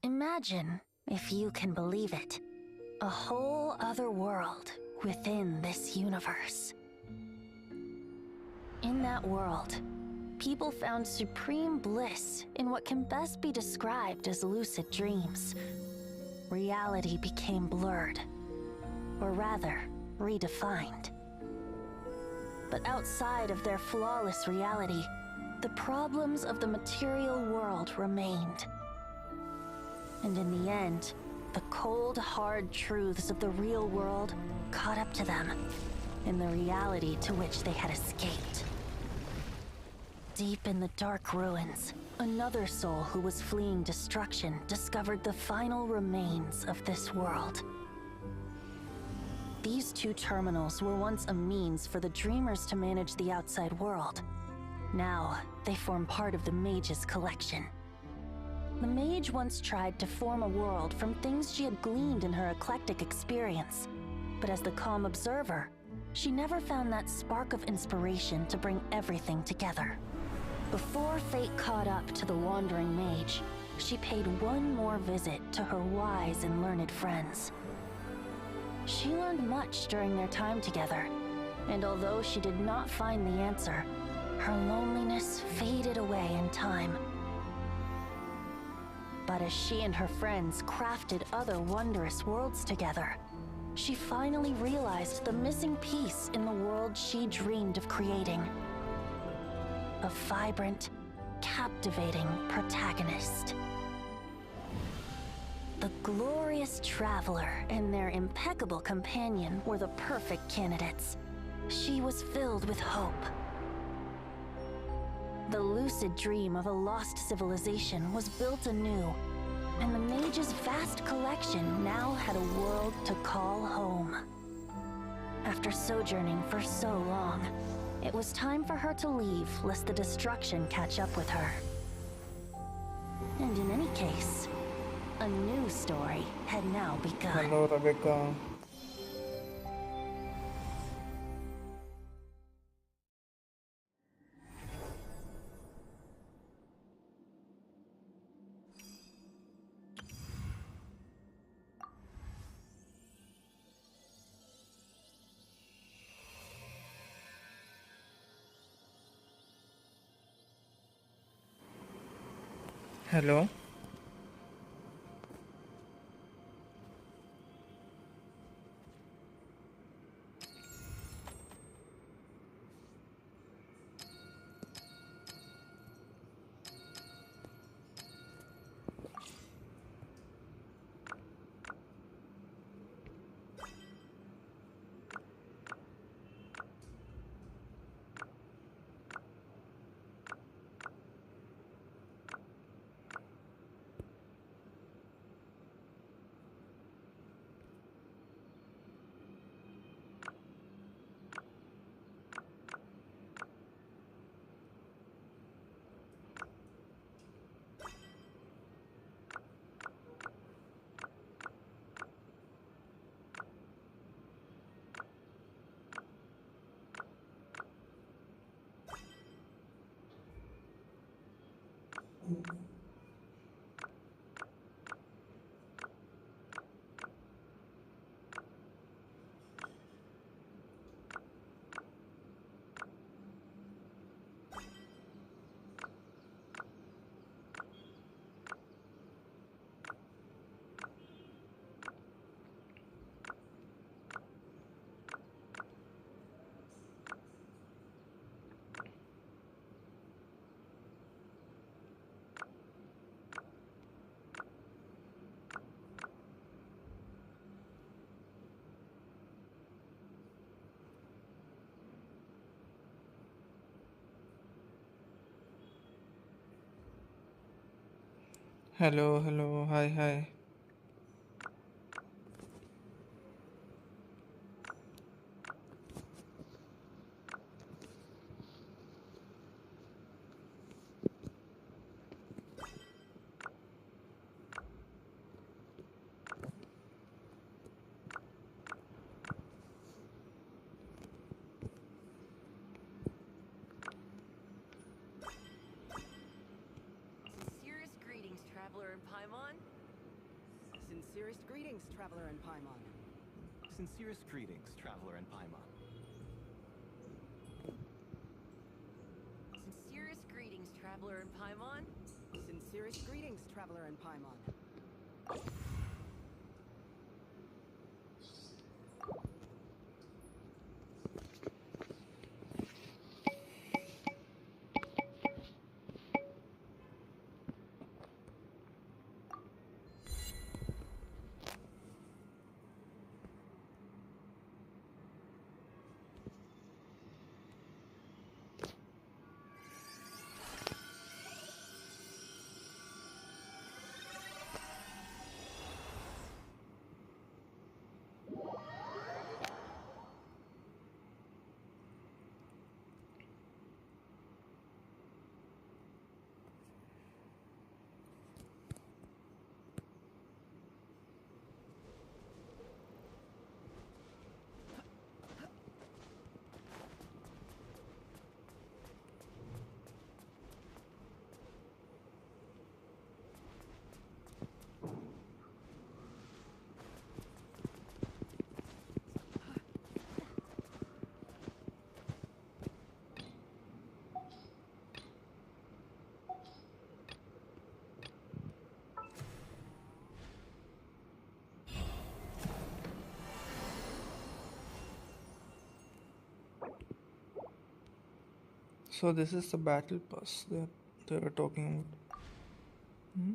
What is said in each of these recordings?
Imagine, if you can believe it, a whole other world within this universe. In that world, people found supreme bliss in what can best be described as lucid dreams. Reality became blurred, or rather, redefined. But outside of their flawless reality, the problems of the material world remained. And in the end, the cold, hard truths of the real world caught up to them in the reality to which they had escaped. Deep in the dark ruins, another soul who was fleeing destruction discovered the final remains of this world. These two terminals were once a means for the dreamers to manage the outside world. Now, they form part of the mage's collection. The mage once tried to form a world from things she had gleaned in her eclectic experience. But as the calm observer, she never found that spark of inspiration to bring everything together. Before fate caught up to the wandering mage, she paid one more visit to her wise and learned friends. She learned much during their time together, and although she did not find the answer, her loneliness faded away in time. But as she and her friends crafted other wondrous worlds together, she finally realized the missing piece in the world she dreamed of creating. A vibrant, captivating protagonist. The glorious traveler and their impeccable companion were the perfect candidates. She was filled with hope. The lucid dream of a lost civilization was built anew, and the mage's vast collection now had a world to call home. After sojourning for so long, it was time for her to leave lest the destruction catch up with her. And in any case, a new story had now begun. Hello, Rebecca. Hello. Hello, hello, hi, hi. Serious greetings, traveler in Paimon. Sincerest greetings, traveler in Paimon. Sincerest greetings, traveler in Paimon. Sincerest greetings, traveler in Paimon. Sincerest greetings, traveler in Paimon. So this is the battle pass that they were talking about. Hmm?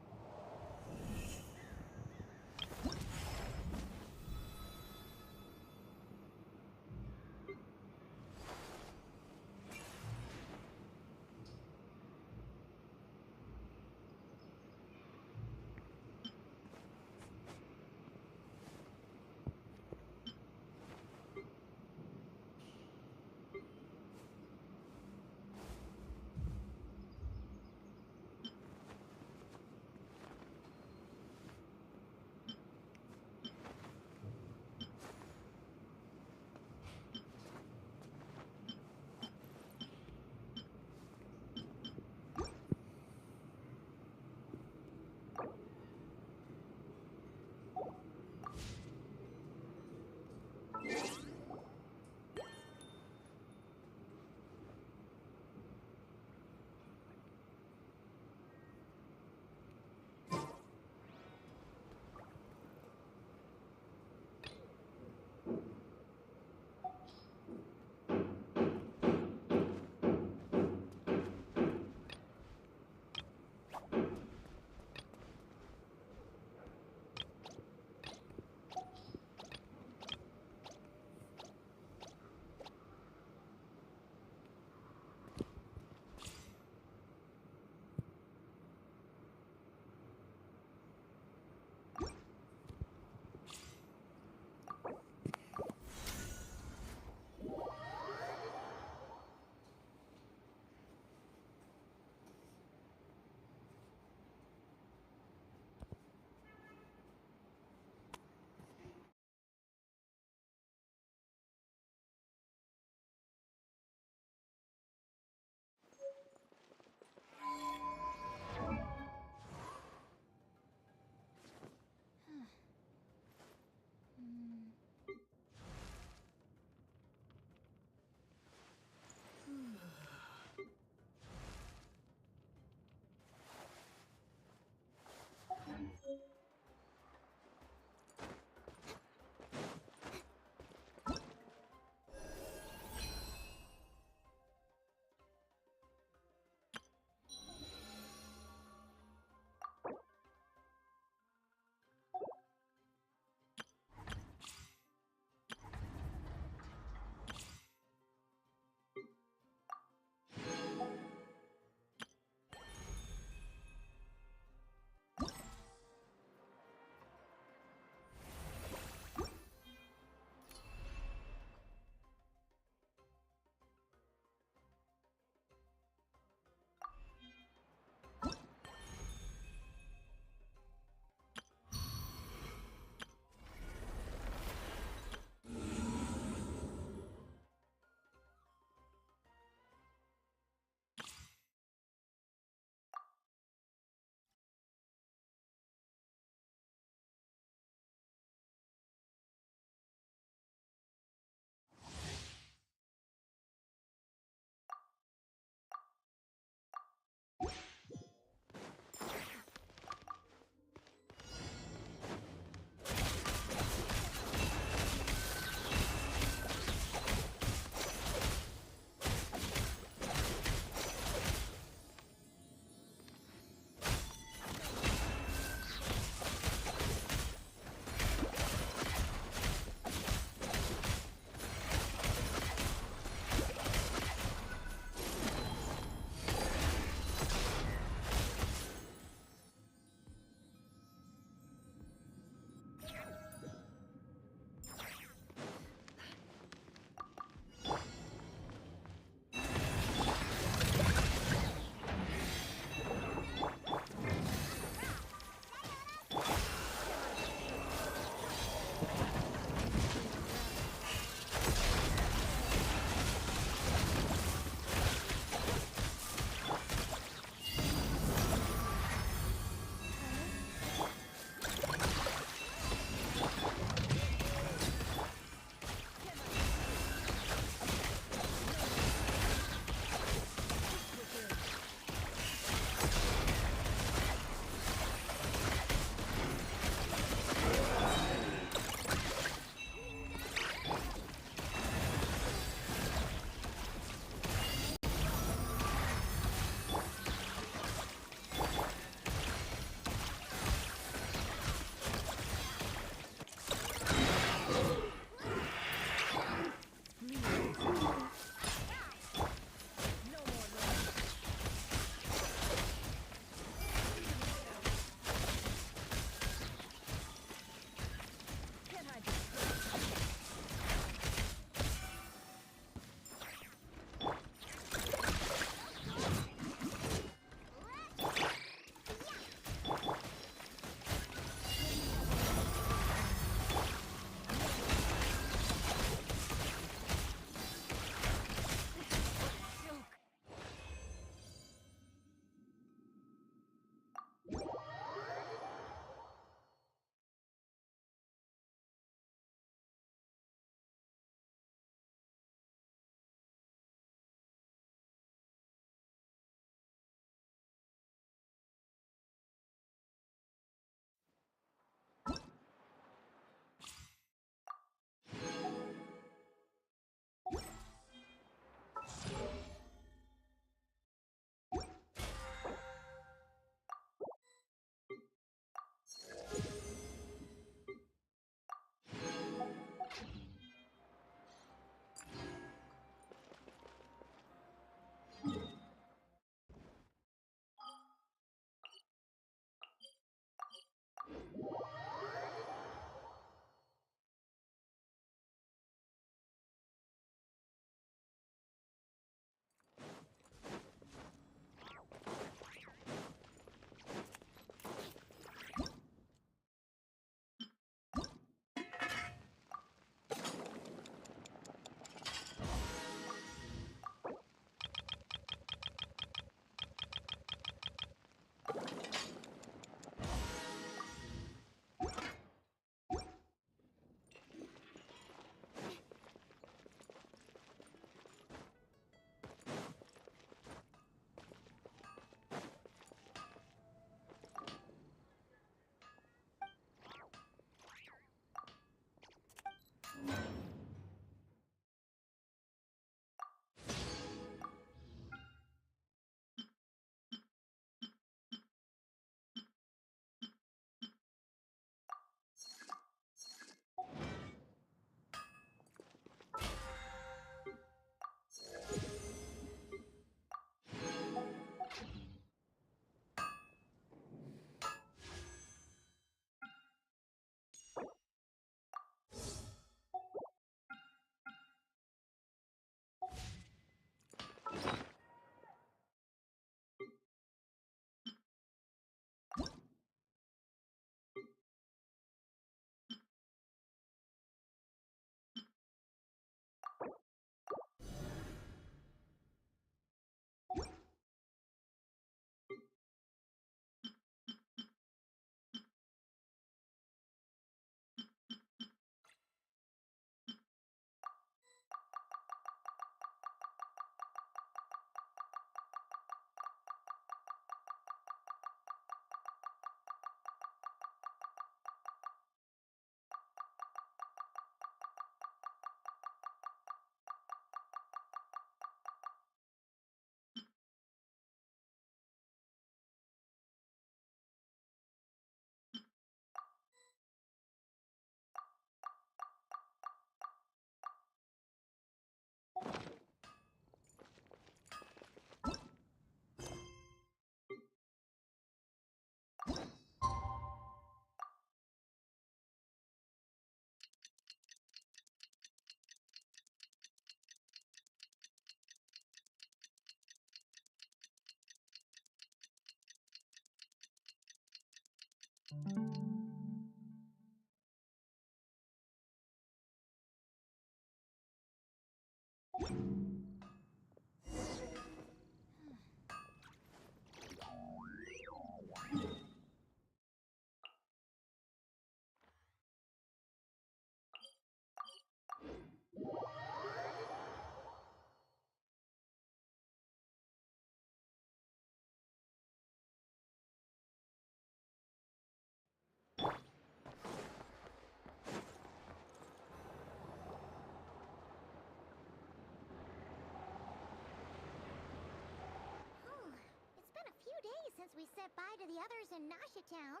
Since we said bye to the others in Nasha Town.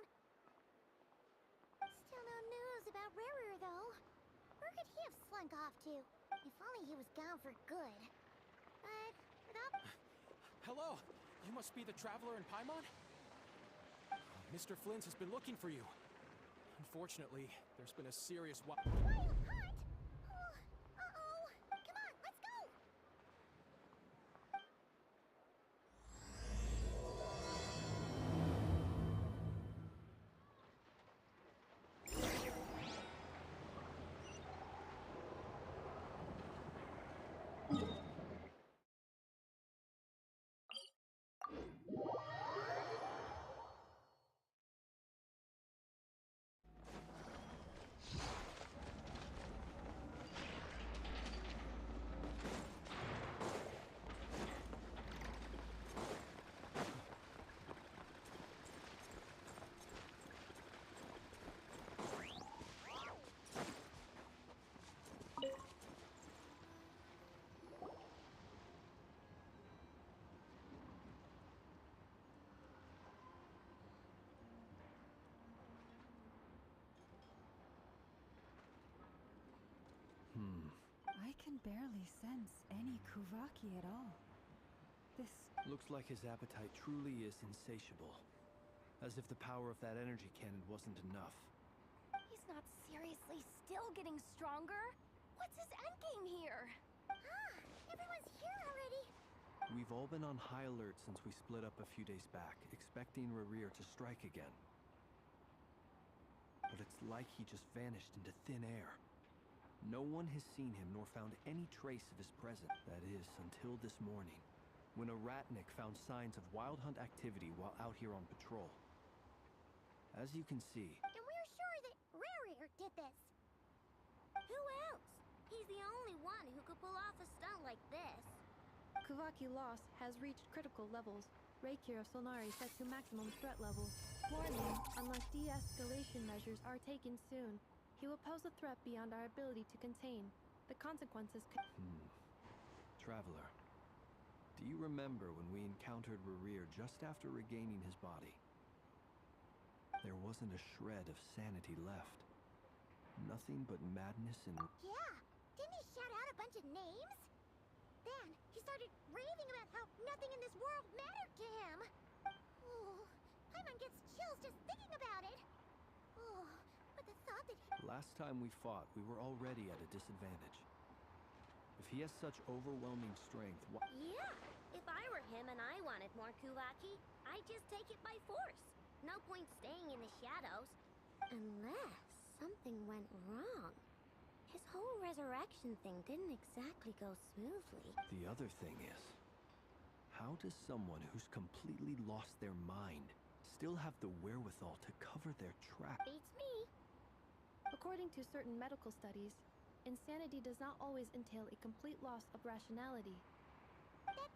Still no news about Rarer, though. Where could he have slunk off to? If only he was gone for good. But without... Hello! You must be the traveler in Paimon? Mr. Flint has been looking for you. Unfortunately, there's been a serious Wild hunt? Oh, uh-oh. Come on, let's go! I can barely sense any Kuvaki at all. This... Looks like his appetite truly is insatiable. As if the power of that energy cannon wasn't enough. He's not seriously still getting stronger? What's his endgame here? Ah, everyone's here already. We've all been on high alert since we split up a few days back, expecting Rarir to strike again. But it's like he just vanished into thin air. No one has seen him nor found any trace of his presence. That is, until this morning, when a ratnik found signs of wild hunt activity while out here on patrol. As you can see... And we're sure that Rarir did this. Who else? He's the only one who could pull off a stunt like this. Kuvaki loss has reached critical levels. Reikir of Solnari set to maximum threat level. Warning, unless de-escalation measures are taken soon, He will pose a threat beyond our ability to contain. The consequences could... Traveler, do you remember when we encountered Rerir just after regaining his body? There wasn't a shred of sanity left. Nothing but madness and... Yeah, didn't he shout out a bunch of names? Then he started raving about how nothing in this world mattered to him. Oh, Paimon gets chills just thinking about it. Oh, but the thought that he... Last time we fought, we were already at a disadvantage. If he has such overwhelming strength, why... Yeah, if I were him and I wanted more Kuvaki, I'd just take it by force. No point staying in the shadows. Unless something went wrong. His whole resurrection thing didn't exactly go smoothly. The other thing is, how does someone who's completely lost their mind still have the wherewithal to cover their tracks? Beats me. According to certain medical studies, insanity does not always entail a complete loss of rationality. That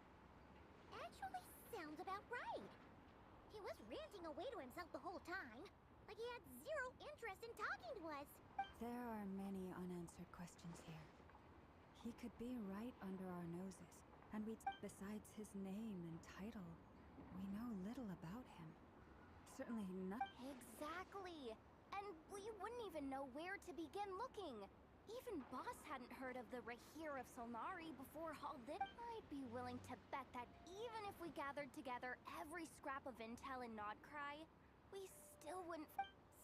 actually sounds about right. He was ranting away to himself the whole time, like he had zero interest in talking to us. There are many unanswered questions here. He could be right under our noses, and besides his name and title, we know little about him. Certainly nothing. Exactly. And we wouldn't even know where to begin looking. Even Boss hadn't heard of the Rahir of Solnari before Hall did. I'd be willing to bet that even if we gathered together every scrap of intel in Nodcry, we still wouldn't...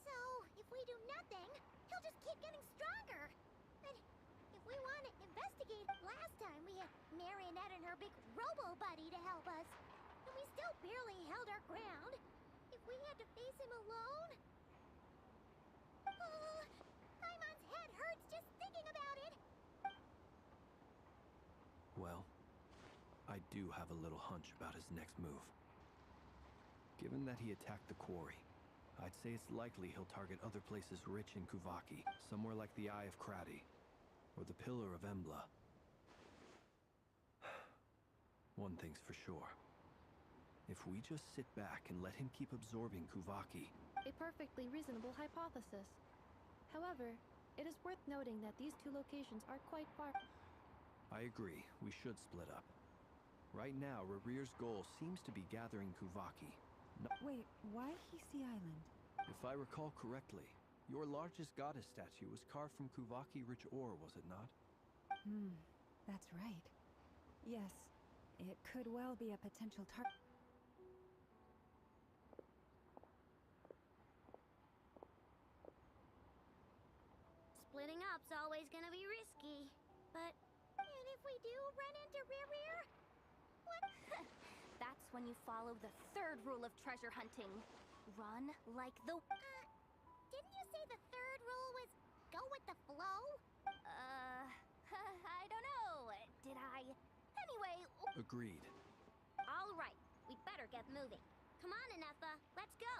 So, if we do nothing, he'll just keep getting stronger. And if we want to investigate, last time we had Marionette and her big robo-buddy to help us, and we still barely held our ground. If we had to face him alone... Paimon's head hurts just thinking about it. Well, I do have a little hunch about his next move. Given that he attacked the quarry, I'd say it's likely he'll target other places rich in Kuvaki, somewhere like the Eye of Krati, or the Pillar of Embla. One thing's for sure. If we just sit back and let him keep absorbing Kuvaki... A perfectly reasonable hypothesis. However, it is worth noting that these two locations are quite far. I agree, we should split up. Right now, Rerir's goal seems to be gathering Kuvaki. Wait, why Hisi Island? If I recall correctly, your largest goddess statue was carved from Kuvaki-rich ore, was it not? That's right. Yes, it could well be a potential target. Splitting up's always gonna be risky, but... And if we do run into Rerir? What? That's when you follow the third rule of treasure hunting. Run like the... Didn't you say the third rule was go with the flow? I don't know. Did I? Anyway... Agreed. All right, we'd better get moving. Come on, Inefa, let's go.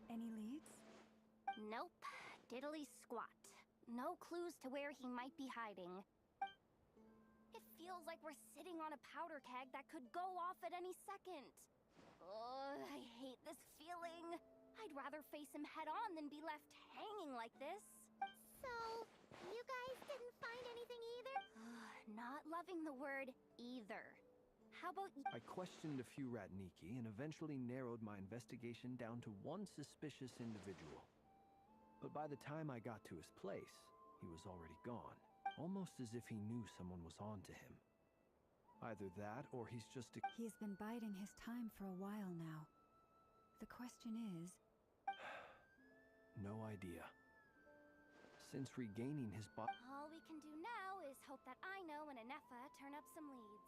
Any leads? Nope. Diddly squat. No clues to where he might be hiding. It feels like we're sitting on a powder keg that could go off at any second. Ugh, I hate this feeling. I'd rather face him head on than be left hanging like this. So, you guys didn't find anything either? Not loving the word either. How about you? I questioned a few Ratniki and eventually narrowed my investigation down to one suspicious individual. But by the time I got to his place, he was already gone. Almost as if he knew someone was on to him. Either that, or he's just He's been biding his time for a while now. The question is... No idea. Since regaining his body... All we can do now is hope that Aino and Anefa turn up some leads.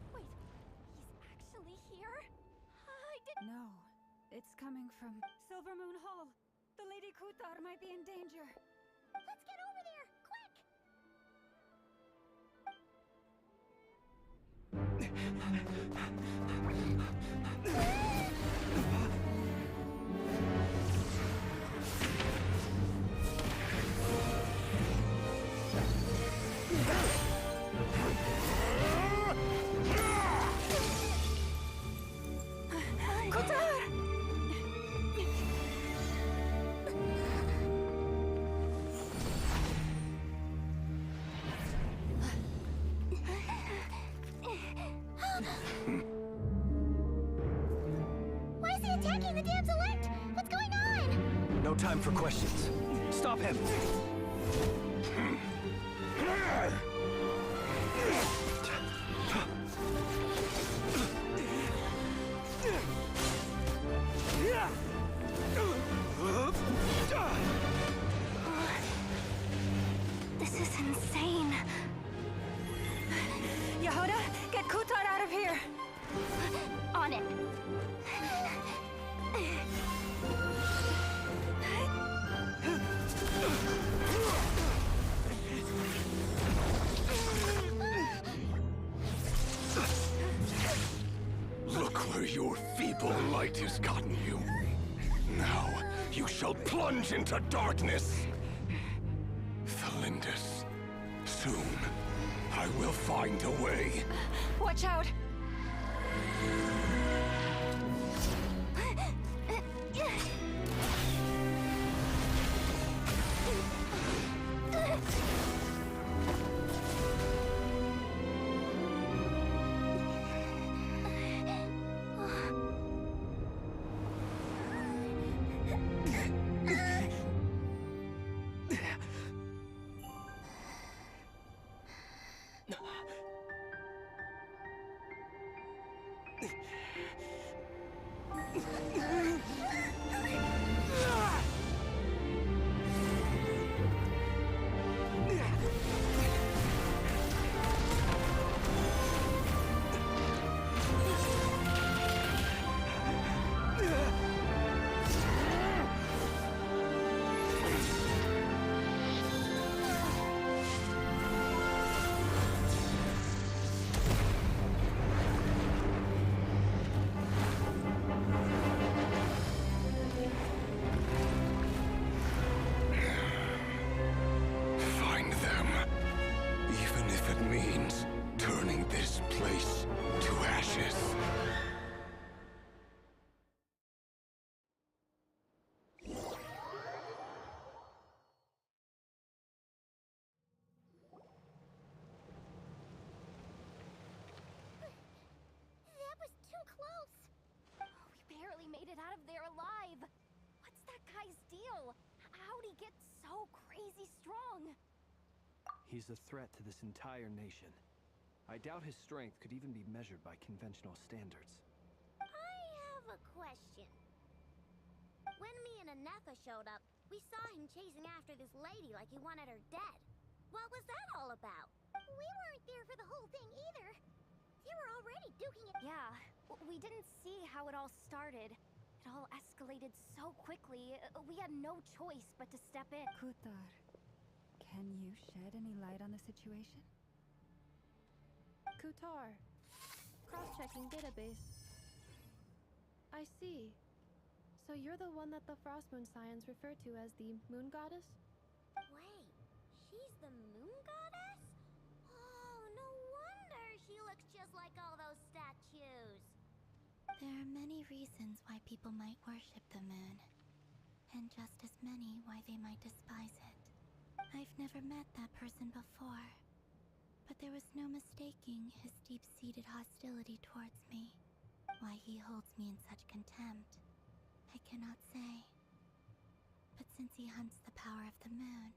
Wait, he's actually here? I did... No, it's coming from Silver Moon Hall. The Lady Kutar might be in danger. Let's get over there, quick! Why is he attacking the damselette? What's going on? No time for questions. Stop him! This is insane. Yehuda, get Kutar out of here! On it. Look where your feeble light has gotten you. Now you shall plunge into darkness. Thalindus, soon I will find a way. Watch out! Find them. Even if it means turning this place to ashes. That was too close. We barely made it out of there alive. What's that guy's deal? How'd he get so crazy strong? He's a threat to this entire nation. I doubt his strength could even be measured by conventional standards. I have a question. When me and Anefa showed up, we saw him chasing after this lady like he wanted her dead. What was that all about? We weren't there for the whole thing either. They were already duking it. Yeah, we didn't see how it all started. It all escalated so quickly, we had no choice but to step in. Kutar, can you shed any light on the situation? Kutar. Cross-checking database. I see. So you're the one that the Frost Moon Scions refer to as the Moon Goddess? Wait, she's the moon goddess? Oh, no wonder she looks just like all those statues. There are many reasons why people might worship the moon, and just as many why they might despise it. I've never met that person before, but there was no mistaking his deep-seated hostility towards me. Why he holds me in such contempt, I cannot say. But since he hunts the power of the moon,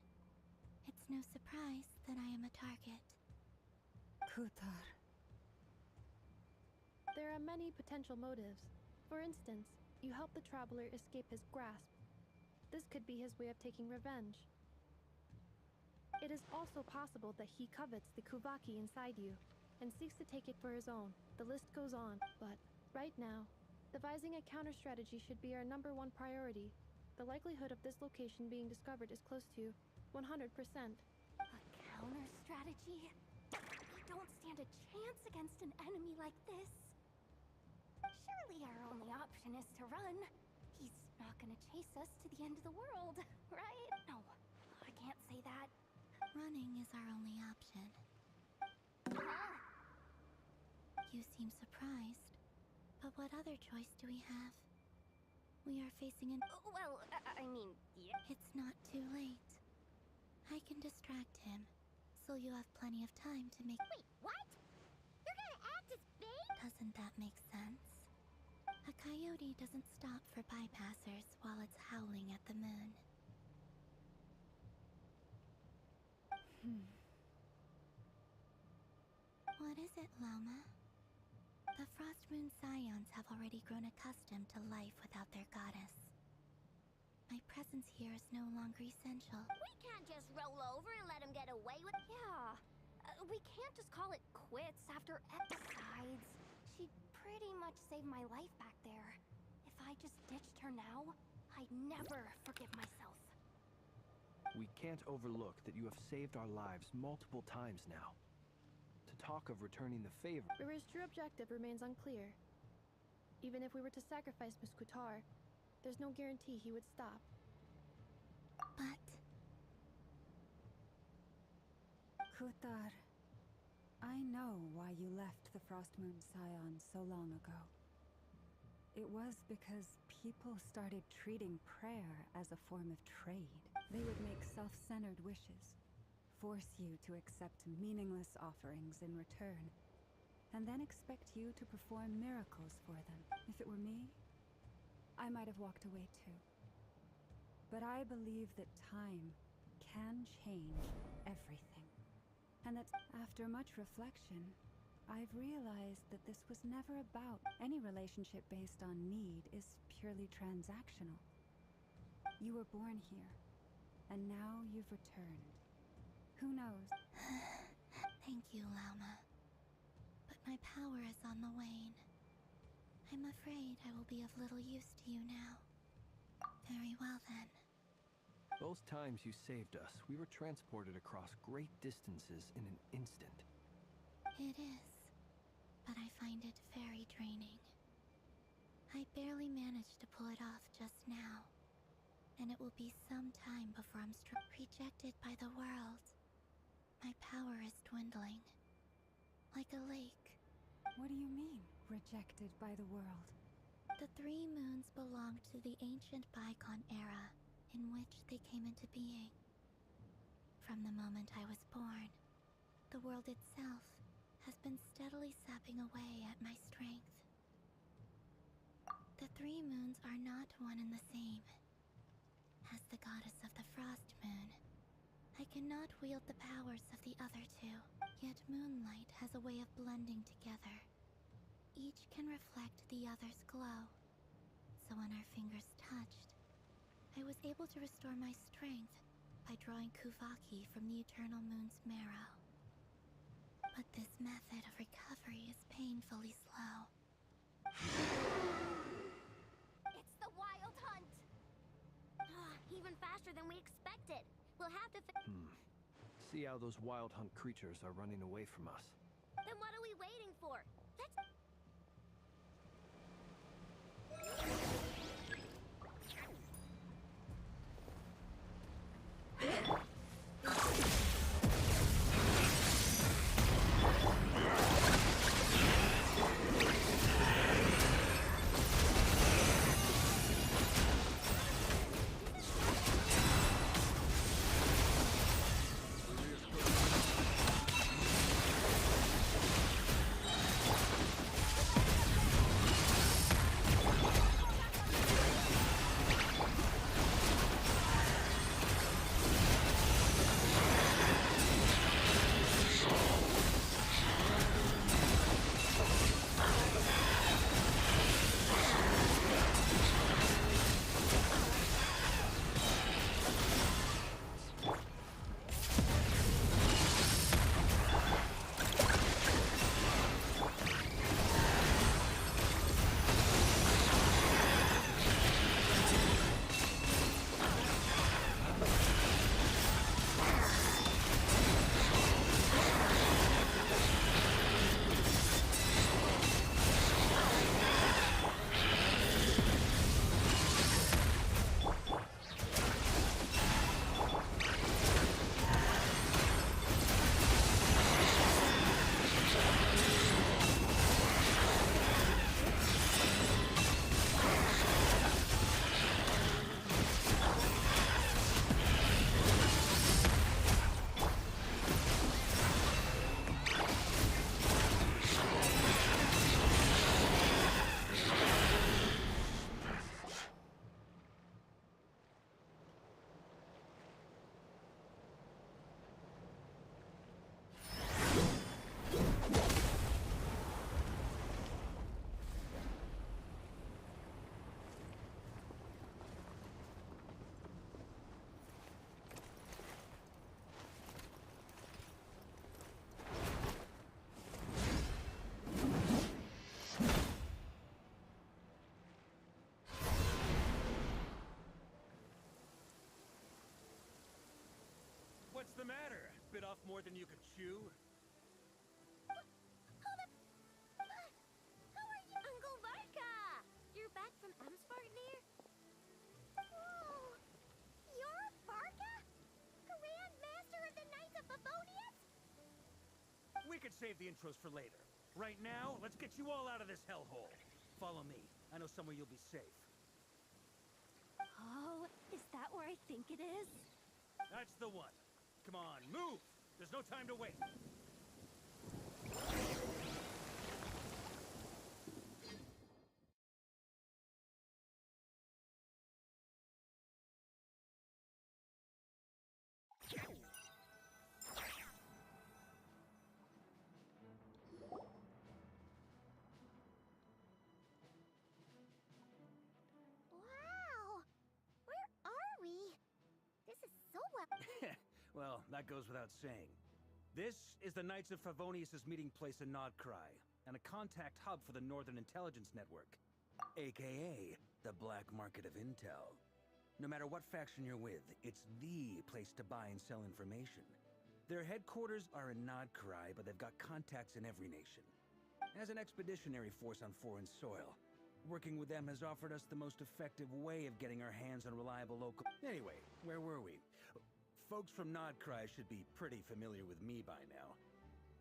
no surprise that I am a target. Kutar. There are many potential motives. For instance, you help the traveler escape his grasp. This could be his way of taking revenge. It is also possible that he covets the Kuvaki inside you and seeks to take it for his own. The list goes on, but right now, devising a counter strategy should be our #1 priority. The likelihood of this location being discovered is close to 100%. A counter strategy? We don't stand a chance against an enemy like this. Surely our only option is to run. He's not gonna chase us to the end of the world, right? No, I can't say that. Running is our only option. You seem surprised. But what other choice do we have? We are facing an... Well, I mean, yeah. It's not too late. I can distract him, so you have plenty of time to make... Wait, what? You're gonna act as bait? Doesn't that make sense? A coyote doesn't stop for bypassers while it's howling at the moon. What is it, Loma? The Frost Moon Scions have already grown accustomed to life without their goddess. My presence here is no longer essential. We can't just roll over and let him get away with... Yeah, we can't just call it quits after episodes. She pretty much saved my life back there. If I just ditched her now, I'd never forgive myself. We can't overlook that you have saved our lives multiple times now. To talk of returning the favor... River's true objective remains unclear. Even if we were to sacrifice Miss Kutar, there's no guarantee he would stop. But... Kutar, I know why you left the Frost Moon Scions so long ago. It was because people started treating prayer as a form of trade. They would make self-centered wishes, force you to accept meaningless offerings in return, and then expect you to perform miracles for them. If it were me, I might have walked away too. But I believe that time can change everything. And that after much reflection, I've realized that this was never about any relationship based on need is purely transactional. You were born here, and now you've returned. Who knows? Thank you, Loma. But my power is on the wane. I'm afraid I will be of little use to you now. Very well then. Those times you saved us, we were transported across great distances in an instant. It is, but I find it very draining. I barely managed to pull it off just now, and it will be some time before I'm rejected by the world. My power is dwindling, like a lake. What do you mean, rejected by the world? The 3 moons belonged to the ancient bygone era in which they came into being. From the moment I was born, the world itself has been steadily sapping away at my strength. The 3 moons are not one and the same. As the goddess of the Frost Moon, I cannot wield the powers of the other 2, yet moonlight has a way of blending together. Each can reflect the other's glow, so when our fingers touched, I was able to restore my strength by drawing Kuvaki from the eternal moon's marrow. But this method of recovery is painfully slow. It's the Wild Hunt! Even faster than we expected. We'll have to See how those wild hunt creatures are running away from us. Then what are we waiting for? Let's... What's the matter? Bit off more than you could chew? Hold up! Who are you? Uncle Varka! You're back from Amspartnir? Whoa! You're Varka? Grand Master of the Knights of Favonius? We could save the intros for later. Right now, let's get you all out of this hellhole. Follow me. I know somewhere you'll be safe. Oh, is that where I think it is? That's the one. Come on, move! There's no time to wait. Wow! Where are we? This is so well... Well, that goes without saying. This is the Knights of Favonius' meeting place in Nodcry, and a contact hub for the Northern Intelligence Network, aka the Black Market of Intel. No matter what faction you're with, it's the place to buy and sell information. Their headquarters are in Nodcry, but they've got contacts in every nation. As an expeditionary force on foreign soil, working with them has offered us the most effective way of getting our hands on reliable local... Anyway, where were we? Folks from Nodcry should be pretty familiar with me by now.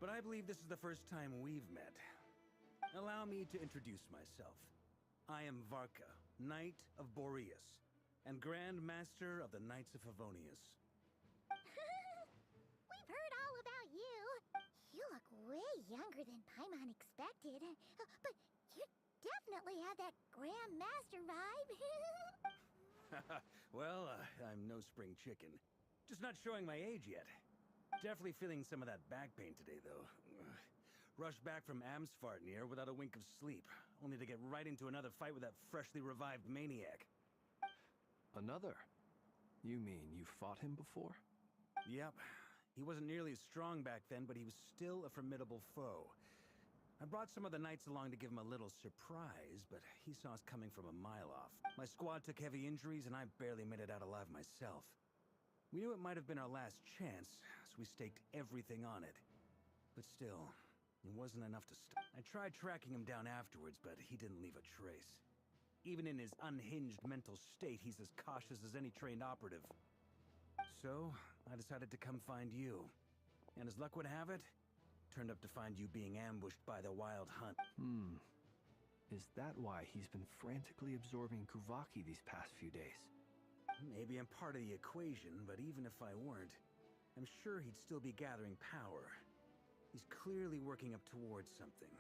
But I believe this is the first time we've met. Allow me to introduce myself. I am Varka, Knight of Boreas, and Grand Master of the Knights of Favonius. We've heard all about you. You look way younger than Paimon expected. But you definitely have that Grand Master vibe. Well, I'm no spring chicken. Just not showing my age yet. Definitely feeling some of that back pain today, though. Rushed back from Amsfartnir without a wink of sleep, only to get right into another fight with that freshly revived maniac. Another? You mean you fought him before? Yep. He wasn't nearly as strong back then, but he was still a formidable foe. I brought some of the knights along to give him a little surprise, but he saw us coming from a mile off. My squad took heavy injuries, and I barely made it out alive myself. We knew it might have been our last chance, so we staked everything on it. But still, it wasn't enough to stop. I tried tracking him down afterwards, but he didn't leave a trace. Even in his unhinged mental state, he's as cautious as any trained operative. So, I decided to come find you. And as luck would have it, turned up to find you being ambushed by the Wild Hunt. Is that why he's been frantically absorbing Kuvaki these past few days? Maybe I'm part of the equation, but even if I weren't, I'm sure he'd still be gathering power. He's clearly working up towards something.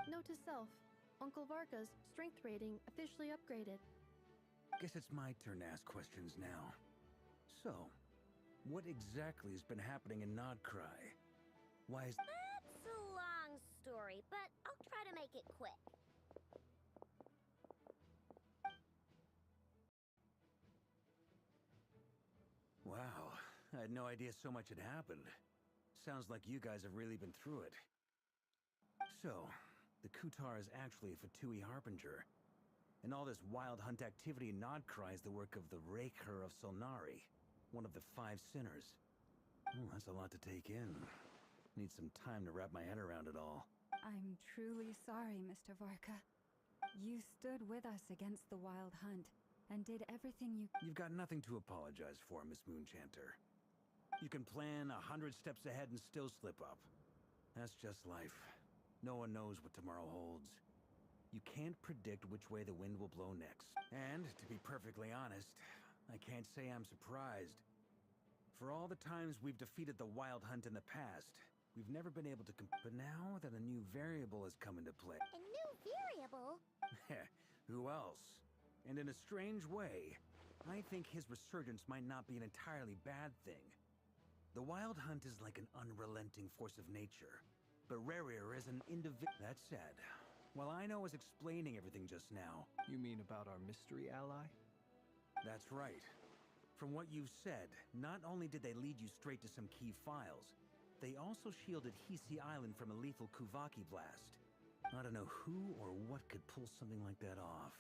Note to self, Uncle Varka's strength rating officially upgraded. Guess it's my turn to ask questions now. So, what exactly has been happening in Nodcry? Why is... That's a long story, but I'll try to make it quick. Wow, I had no idea so much had happened. Sounds like you guys have really been through it. So, the Kutar is actually a Fatui Harbinger. And all this wild hunt activity in Nodcry is the work of the Raker of Solnari, one of the 5 sinners. That's a lot to take in. Need some time to wrap my head around it all. I'm truly sorry, Mr. Varka. You stood with us against the Wild Hunt, and did everything you... You've got nothing to apologize for, Miss Moonchanter. You can plan 100 steps ahead and still slip up. That's just life. No one knows what tomorrow holds. You can't predict which way the wind will blow next. And, to be perfectly honest, I can't say I'm surprised. For all the times we've defeated the Wild Hunt in the past, we've never been able to But now that a new variable has come into play... A new variable? Who else? And in a strange way, I think his resurgence might not be an entirely bad thing. The Wild Hunt is like an unrelenting force of nature, but Rarir is an individual. That said, while I know I was explaining everything just now... You mean about our mystery ally? That's right. From what you've said, not only did they lead you straight to some key files, they also shielded Hisi Island from a lethal Kuvaki blast. I don't know who or what could pull something like that off.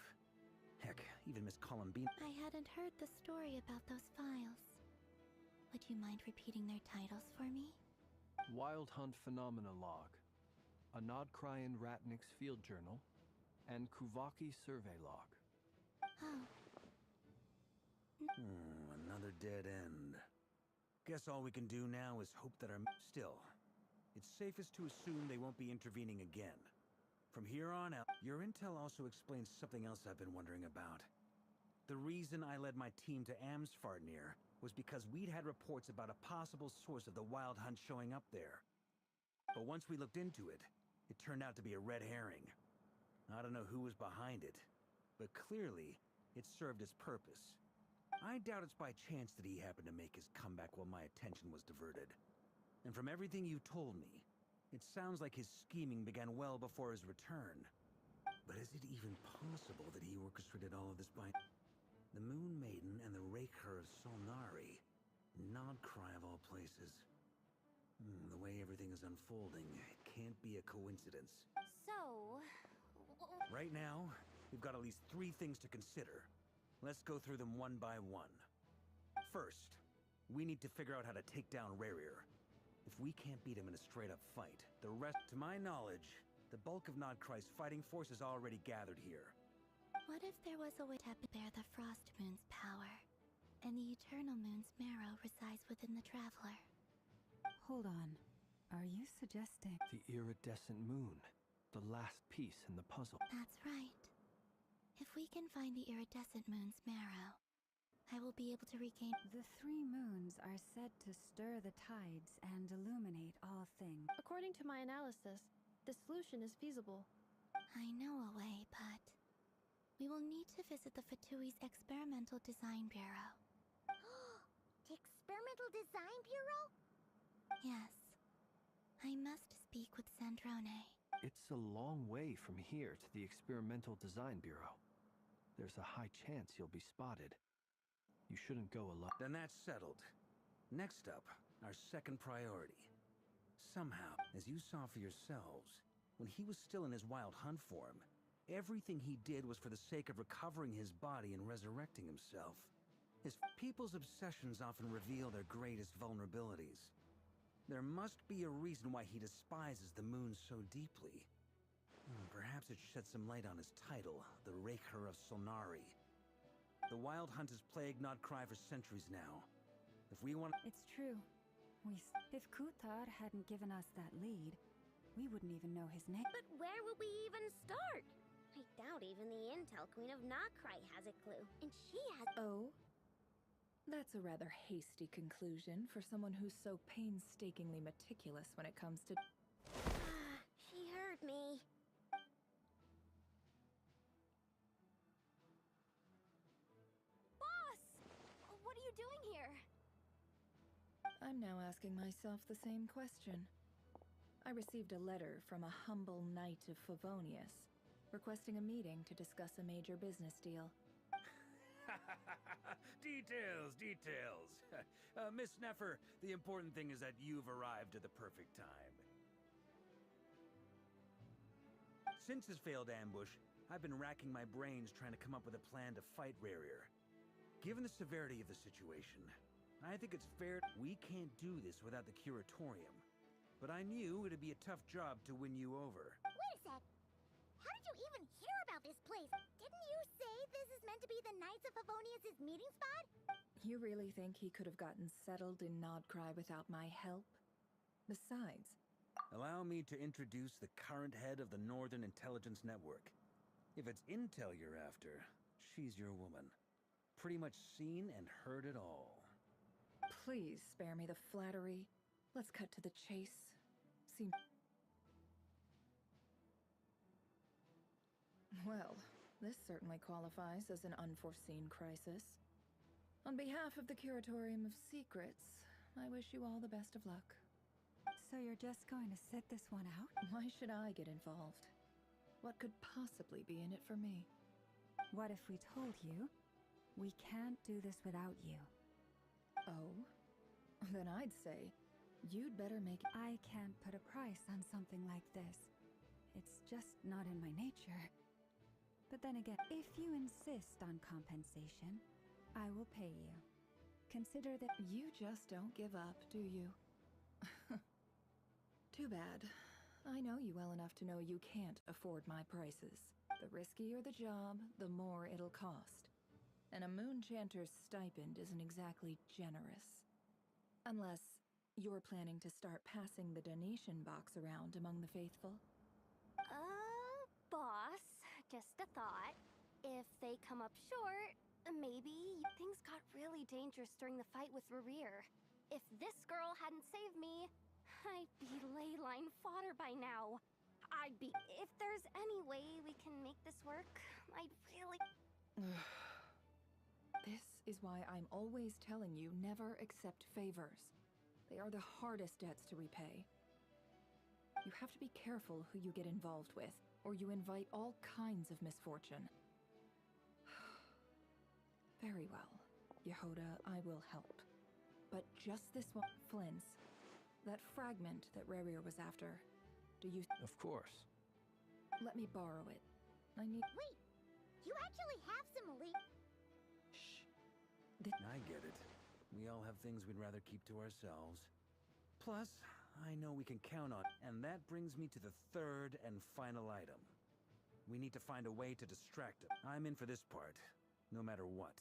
Heck, even Miss Columbine... I hadn't heard the story about those files. Would you mind repeating their titles for me? Wild Hunt Phenomena Log, a Nodcrian Ratnik's Field Journal, and Kuvaki Survey Log. Oh. Another dead end. Guess all we can do now is hope that our... Still, it's safest to assume they won't be intervening again. From here on out, your intel also explains something else I've been wondering about. The reason I led my team to Amsfarnir was because we'd had reports about a possible source of the Wild Hunt showing up there. But once we looked into it, it turned out to be a red herring. I don't know who was behind it, but clearly, it served its purpose. I doubt it's by chance that he happened to make his comeback while my attention was diverted. And from everything you told me, it sounds like his scheming began well before his return. But is it even possible that he orchestrated all of this by... The Moon Maiden and the Raker of Solnari. Nodcry of all places. The way everything is unfolding, it can't be a coincidence. So... Right now, we've got at least 3 things to consider. Let's go through them one by one. First, we need to figure out how to take down Rarir. If we can't beat him in a straight-up fight, the rest... To my knowledge, the bulk of Nodcry's fighting force is already gathered here. What if there was a way to bear the Frost Moon's power, and the Eternal Moon's marrow resides within the Traveler? Hold on. Are you suggesting... The iridescent moon, the last piece in the puzzle. That's right. If we can find the iridescent moon's marrow, I will be able to regain... The 3 moons are said to stir the tides and illuminate all things. According to my analysis, the solution is feasible. I know a way, but... We will need to visit the Fatui's Experimental Design Bureau. The Experimental Design Bureau? Yes. I must speak with Sandrone. It's a long way from here to the Experimental Design Bureau. There's a high chance you'll be spotted. You shouldn't go alone. Then that's settled. Next up, our second priority. Somehow, as you saw for yourselves, when he was still in his Wild Hunt form, everything he did was for the sake of recovering his body and resurrecting himself. His people's obsessions often reveal their greatest vulnerabilities. There must be a reason why he despises the moon so deeply. Perhaps it sheds some light on his title, the Raker of Solnari. The Wild Hunt has plagued Nodcry for centuries now. If we want... It's true. If Kuthar hadn't given us that lead, we wouldn't even know his name. But where would we even start? I doubt even the Intel Queen of Nodcry has a clue. And she has... Oh? That's a rather hasty conclusion for someone who's so painstakingly meticulous when it comes to... She heard me. Boss! What are you doing here? I'm now asking myself the same question. I received a letter from a humble knight of Favonius, requesting a meeting to discuss a major business deal. Details. Miss Neffer, the important thing is that you've arrived at the perfect time. Since his failed ambush, I've been racking my brains trying to come up with a plan to fight Rarir. Given the severity of the situation, I think it's fair... We can't do this without the Curatorium. But I knew it'd be a tough job to win you over. Wait a sec. How did you even hear about this place? Didn't you say this is meant to be the Knights of Favonius' meeting spot? You really think he could have gotten settled in Nodcry without my help? Besides... Allow me to introduce the current head of the Northern Intelligence Network. If it's intel you're after, she's your woman. Pretty much seen and heard it all. Please spare me the flattery. Let's cut to the chase. Well, this certainly qualifies as an unforeseen crisis. On behalf of the Curatorium of Secrets, I wish you all the best of luck. So you're just going to sit this one out? Why should I get involved? What could possibly be in it for me? What if we told you we can't do this without you? Oh? Then I'd say, you'd better make it. I can't put a price on something like this. It's just not in my nature. But then again, if you insist on compensation, I will pay you. Consider that you just don't give up, do you? Too bad. I know you well enough to know you can't afford my prices. The riskier the job, the more it'll cost. And a moon chanter's stipend isn't exactly generous. Unless you're planning to start passing the donation box around among the faithful. Boss, just a thought. If they come up short, maybe things got really dangerous during the fight with Rerir. If this girl hadn't saved me, I'd be ley line fodder by now. If there's any way we can make this work, I'd really... This is why I'm always telling you never accept favors. They are the hardest debts to repay. You have to be careful who you get involved with, or you invite all kinds of misfortune. Very well, Yehoda, I will help. But just this one, Flynn's. That fragment that Rerir was after. Do you... Of course. Let me borrow it. I need... Wait! You actually have some Shh. I get it. We all have things we'd rather keep to ourselves. Plus, I know we can count on... And that brings me to the third and final item. We need to find a way to distract him. I'm in for this part, no matter what.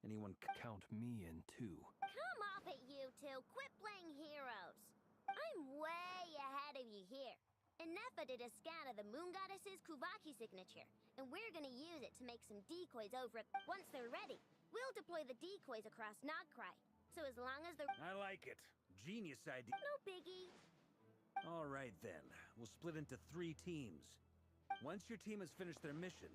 Anyone count me in too. Come off it, you two! Quit playing heroes! I'm way ahead of you here. Inepha did a scan of the Moon Goddess's Kuvaki signature, and we're gonna use it to make some decoys over it. Once they're ready, we'll deploy the decoys across Nogcry. So as long as they're... I like it. Genius idea. No biggie. All right then. We'll split into 3 teams. Once your team has finished their mission...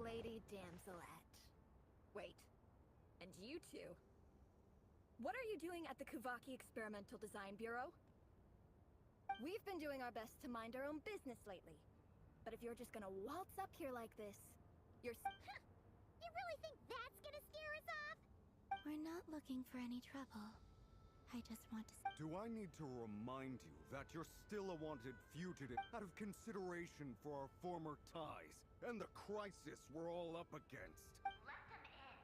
Lady Damselette. Wait. And you two? What are you doing at the Kuvaki Experimental Design Bureau? We've been doing our best to mind our own business lately. But if you're just gonna waltz up here like this, you're... You really think that's gonna scare us off? We're not looking for any trouble. I just want to... Do I need to remind you that you're still a wanted fugitive out of consideration for our former ties and the crisis we're all up against? Let them in.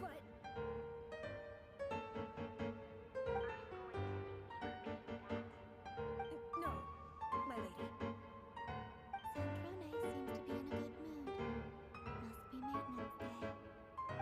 But... No, my lady. Sandrone seems to be in a good mood. Must be maintenance day.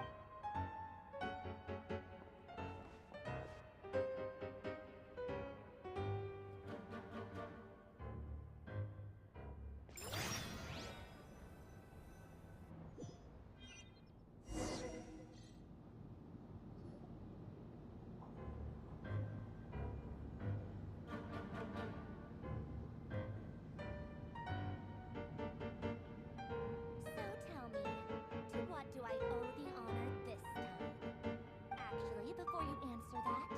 So tell me, to what do I owe the honor this time? Actually, before you answer that,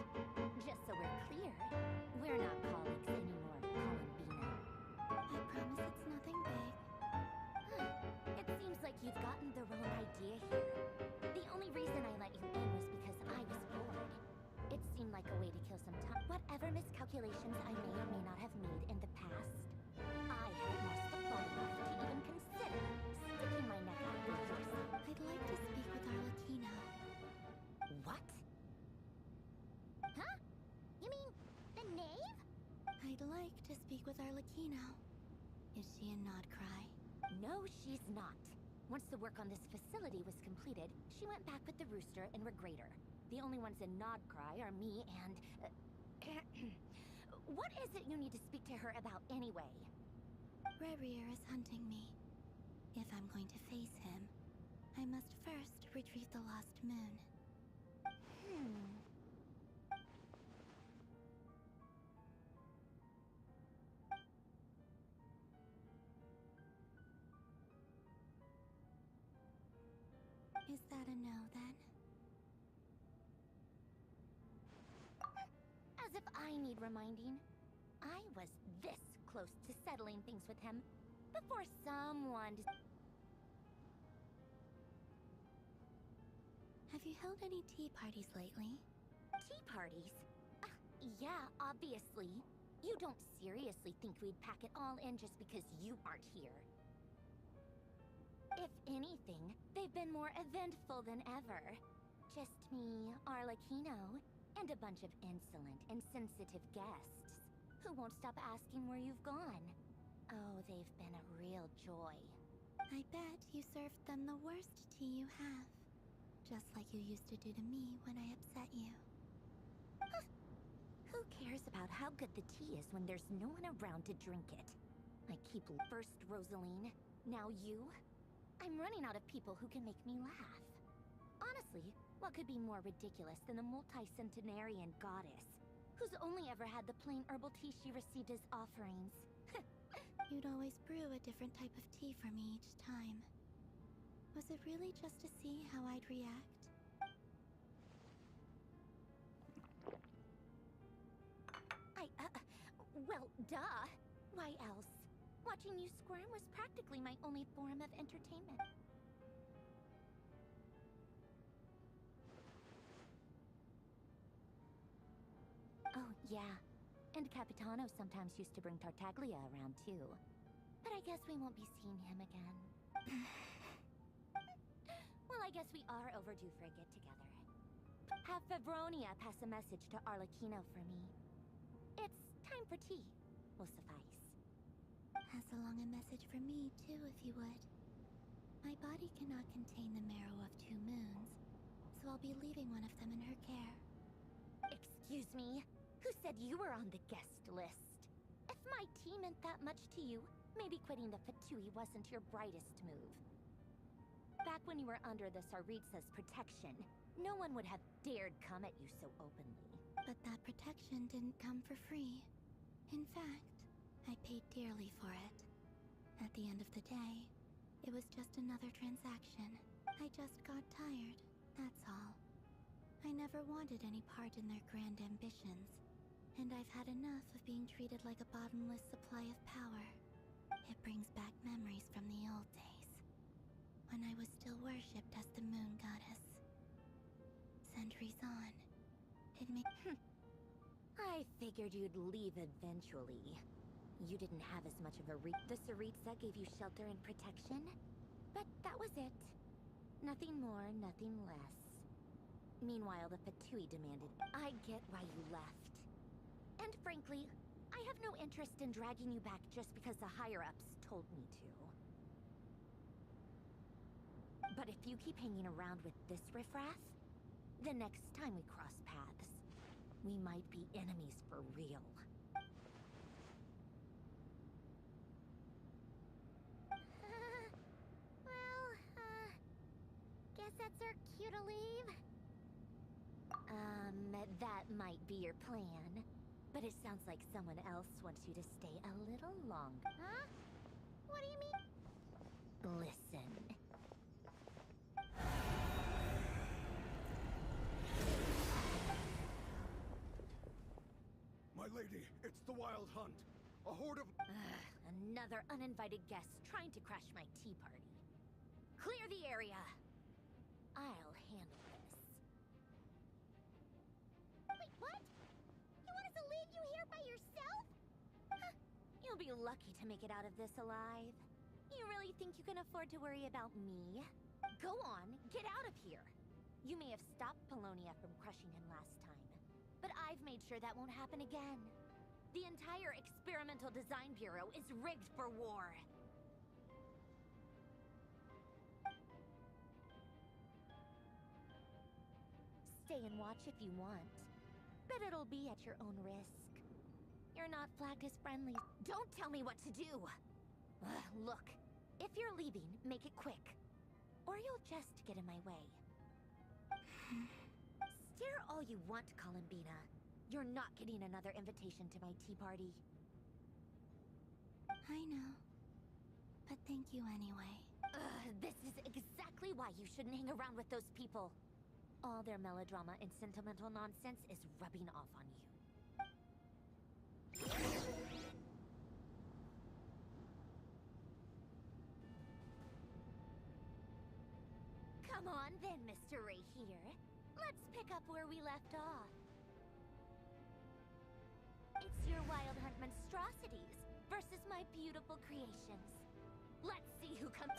just so we're clear, we're not colleagues anymore, Columbina. I promise it's nothing big. It seems like you've gotten the wrong idea here. The only reason I let you in was because I was bored. It seemed like a way to kill some time. Whatever miscalculations I may or may not have made in the past, I haven't lost the plot enough to even consider sticking my neck out for your sake. I'd like to speak with Arlecchino. What? Huh? You mean the knave? I'd like to speak with Arlecchino. Is she in Nodcry? No, she's not. Once the work on this facility was completed, she went back with the Rooster and Regrator. The only ones in Nodcry are me and... What is it you need to speak to her about anyway? Rerir is hunting me. If I'm going to face him, I must first retrieve the lost moon. Is that a no, then? As if I need reminding. I was this close to settling things with him before someone... Have you held any tea parties lately? Tea parties? Yeah, obviously. You don't seriously think we'd pack it all in just because you aren't here. If anything, they've been more eventful than ever. Just me, Arlecchino, and a bunch of insolent, insensitive guests who won't stop asking where you've gone. Oh, they've been a real joy. I bet you served them the worst tea you have. Just like you used to do to me when I upset you. Who cares about how good the tea is when there's no one around to drink it? I keep first Rosaline, now you. I'm running out of people who can make me laugh. Honestly, what could be more ridiculous than a multi-centenarian goddess who's only ever had the plain herbal tea she received as offerings? You'd always brew a different type of tea for me each time. Was it really just to see how I'd react? Well, duh. Why else? Watching you squirm was practically my only form of entertainment. Oh, yeah. And Capitano sometimes used to bring Tartaglia around, too. But I guess we won't be seeing him again. Well, I guess we are overdue for a get-together. Have Favronia pass a message to Arlecchino for me. It's time for tea. Will suffice. Pass along a message for me, too, if you would. My body cannot contain the marrow of 2 moons, so I'll be leaving one of them in her care. Excuse me? Who said you were on the guest list? If my tea meant that much to you, maybe quitting the Fatui wasn't your brightest move. Back when you were under the Tsaritsa's protection, no one would have dared come at you so openly. But that protection didn't come for free. In fact, I paid dearly for it. At the end of the day, it was just another transaction. I just got tired, that's all. I never wanted any part in their grand ambitions, and I've had enough of being treated like a bottomless supply of power. It brings back memories from the old days, when I was still worshipped as the moon goddess. Centuries on, it made... I figured you'd leave eventually. You didn't have as much of a The Tsaritsa gave you shelter and protection, but that was it. Nothing more, nothing less. Meanwhile, the Fatui demanded... I get why you left. And frankly, I have no interest in dragging you back just because the higher-ups told me to. But if you keep hanging around with this riffraff, the next time we cross paths, we might be enemies for real. Guess that's our cue to leave. That might be your plan, but it sounds like someone else wants you to stay a little longer. Huh? What do you mean? Listen. My lady, it's the Wild Hunt. A horde of... Another uninvited guest trying to crash my tea party. Clear the area. I'll handle this. Wait, what? You want us to leave you here by yourself? You'll be lucky to make it out of this alive. You really think you can afford to worry about me? Go on, get out of here. You may have stopped Polonia from crushing him last time, but I've made sure that won't happen again. The entire Experimental Design Bureau is rigged for war. Stay and watch if you want, but it'll be at your own risk. You're not flagged as friendly. Don't tell me what to do! Look, if you're leaving, make it quick, or you'll just get in my way. Stare all you want, Columbina. You're not getting another invitation to my tea party. I know. But thank you anyway. This is exactly why you shouldn't hang around with those people. All their melodrama and sentimental nonsense is rubbing off on you. Come on then, Mr. Right here. Let's pick up where we left off. It's your Wild Hunt monstrosities versus my beautiful creations. Let's see who comes...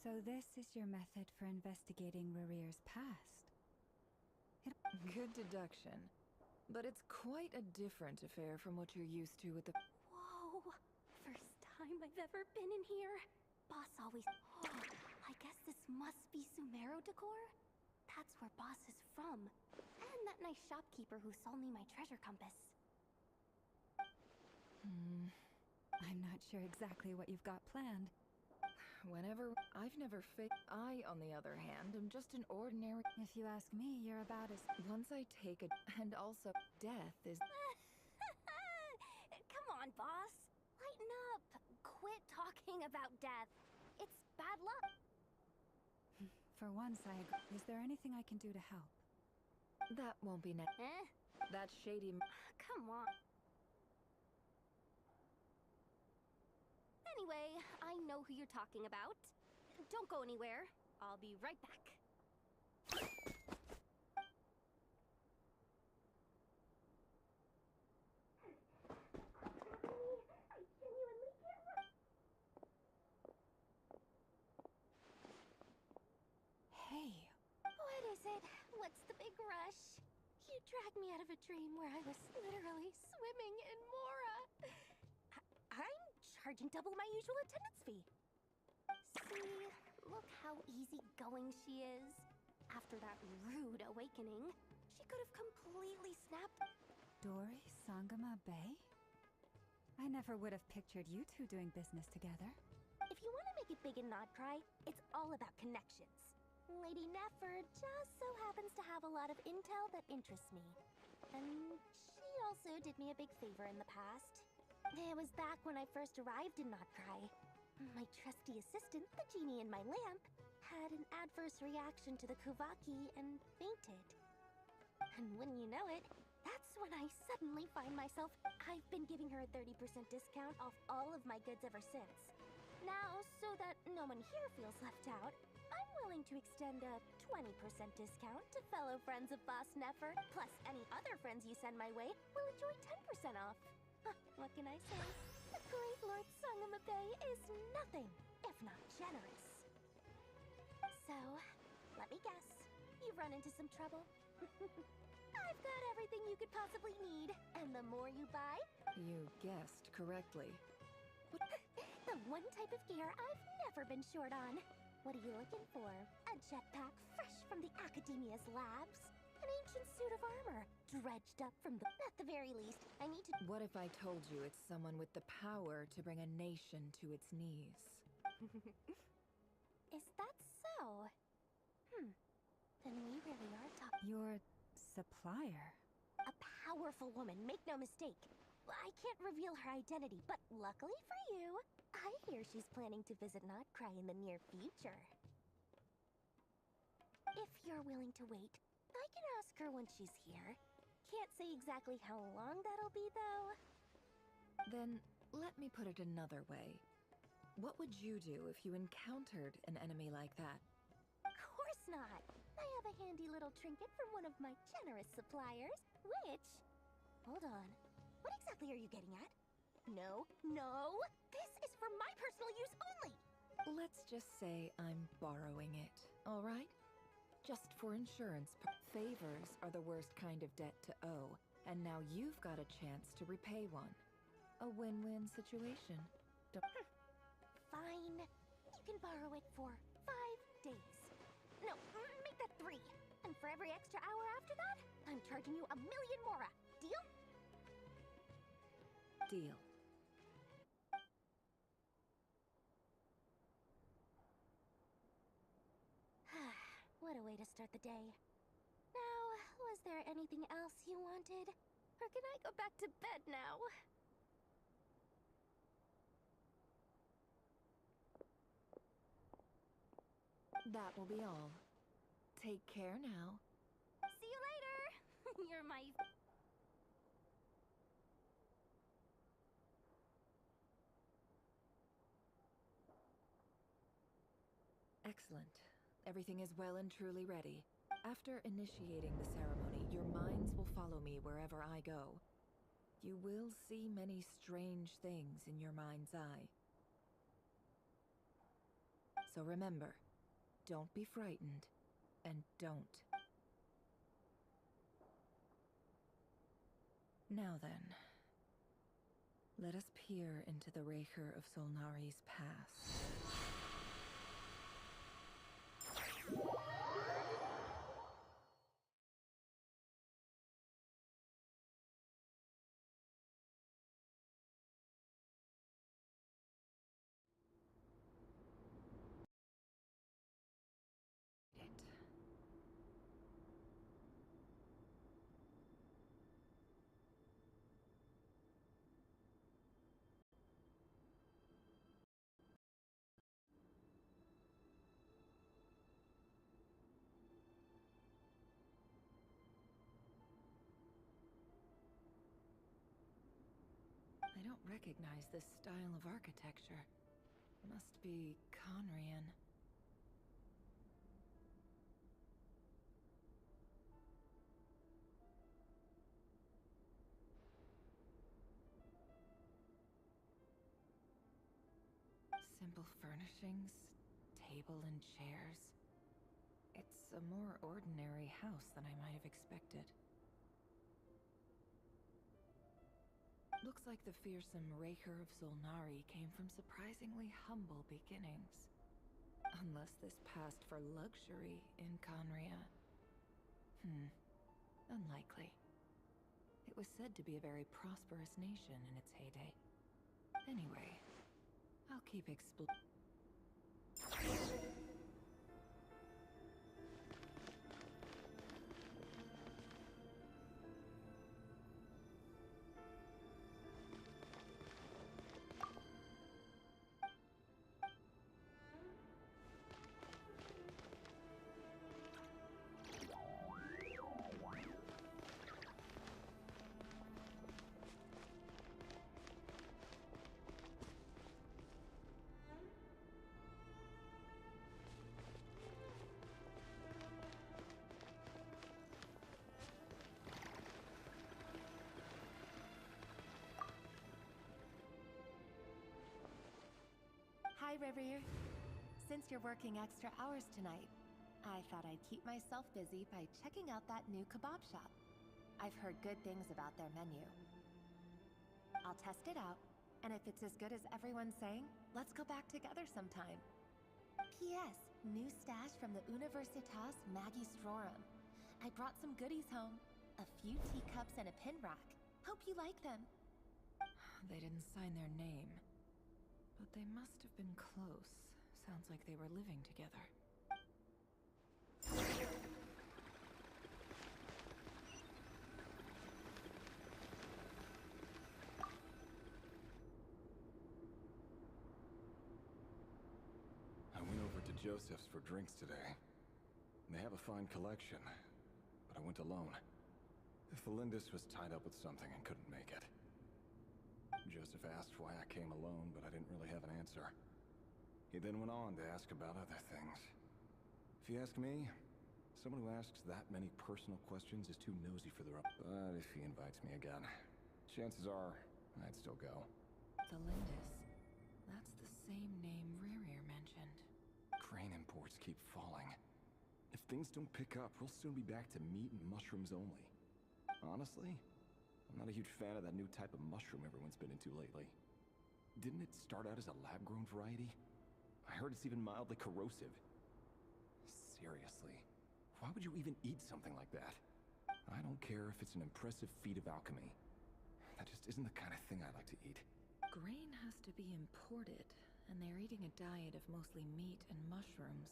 So this is your method for investigating Rarir's past? Good deduction. But it's quite a different affair from what you're used to with the... Whoa! First time I've ever been in here. Boss always... Oh, I guess this must be Sumeru decor? That's where Boss is from. And that nice shopkeeper who sold me my treasure compass. I'm not sure exactly what you've got planned. I've never I, on the other hand, am just an ordinary... If you ask me, you're about as... Once I take a... And also, death is... Come on, boss. Lighten up. Quit talking about death. It's bad luck. For once, I agree. Is there anything I can do to help? That won't be That shady... Come on. Anyway, I know who you're talking about. Don't go anywhere. I'll be right back. Hey. What is it? What's the big rush? You dragged me out of a dream where I was literally swimming in Mora. I'm charging double my usual attendance fee. See, look how easygoing she is. After that rude awakening, she could have completely snapped. Dori Sangama Bay? I never would have pictured you two doing business together. If you want to make it big in Nodcry, it's all about connections. Lady Nefer just so happens to have a lot of intel that interests me. And she also did me a big favor in the past. It was back when I first arrived in Nodcry. My trusty assistant, the genie in my lamp, had an adverse reaction to the Kuvaki and fainted. And when you know it, that's when I suddenly find myself... I've been giving her a 30% discount off all of my goods ever since. Now, so that no one here feels left out, I'm willing to extend a 20% discount to fellow friends of Boss Nefer, plus any other friends you send my way will enjoy 10% off. What can I say? The great Lord Sangama Bay is nothing if not generous. So, let me guess. You've run into some trouble? I've got everything you could possibly need, and the more you buy... You guessed correctly. The one type of gear I've never been short on. What are you looking for? A jetpack fresh from the Academia's labs? An ancient suit of armor, dredged up from the... At the very least, I need to... What if I told you it's someone with the power to bring a nation to its knees? Is that so? Then we really are talking... Your supplier? A powerful woman, make no mistake. I can't reveal her identity, but luckily for you, I hear she's planning to visit Nodcry in the near future. If you're willing to wait, I can ask her when she's here. Can't say exactly how long that'll be, though. Then, let me put it another way. What would you do if you encountered an enemy like that? Of course not! I have a handy little trinket from one of my generous suppliers, which... Hold on. What exactly are you getting at? No, no! This is for my personal use only! Let's just say I'm borrowing it, alright? Just for insurance. Favors are the worst kind of debt to owe, and now you've got a chance to repay one. A win-win situation. Fine. You can borrow it for 5 days. No, make that 3. And for every extra hour after that, I'm charging you 1,000,000 mora. Deal? Deal. What a way to start the day. Now, was there anything else you wanted? Or can I go back to bed now? That will be all. Take care now. See you later! You're my... Excellent. Everything is well and truly ready. After initiating the ceremony, your minds will follow me wherever I go. You will see many strange things in your mind's eye. So remember, Don't be frightened, and don't. Now then, let us peer into the Raker of Solnari's past. I don't recognize this style of architecture. Must be Conrian. Simple furnishings, table and chairs. It's a more ordinary house than I might have expected. Looks like the fearsome Raker of Solnari came from surprisingly humble beginnings. Unless this passed for luxury in Conria. Unlikely. It was said to be a very prosperous nation in its heyday. Anyway, I'll keep exploring. Hi, River. Since you're working extra hours tonight, I thought I'd keep myself busy by checking out that new kebab shop. I've heard good things about their menu. I'll test it out, and if it's as good as everyone's saying, let's go back together sometime. P.S. New stash from the Universitas Magistrorum. I brought some goodies home. A few teacups and a pin rack. Hope you like them. They didn't sign their name. But they must have been close. Sounds like they were living together. I went over to Joseph's for drinks today. They have a fine collection, but I went alone. Felindis was tied up with something and couldn't make it. Joseph asked why I came alone, but I didn't really have an answer. He then went on to ask about other things. If you ask me, someone who asks that many personal questions is too nosy for their own. But if he invites me again, chances are I'd still go. Felindis. That's the same name Rerir mentioned. Crane imports keep falling. If things don't pick up, we'll soon be back to meat and mushrooms only. Honestly, I'm not a huge fan of that new type of mushroom everyone's been into lately. Didn't it start out as a lab-grown variety? I heard it's even mildly corrosive. Seriously, why would you even eat something like that? I don't care if it's an impressive feat of alchemy. That just isn't the kind of thing I like to eat. Grain has to be imported, and they're eating a diet of mostly meat and mushrooms.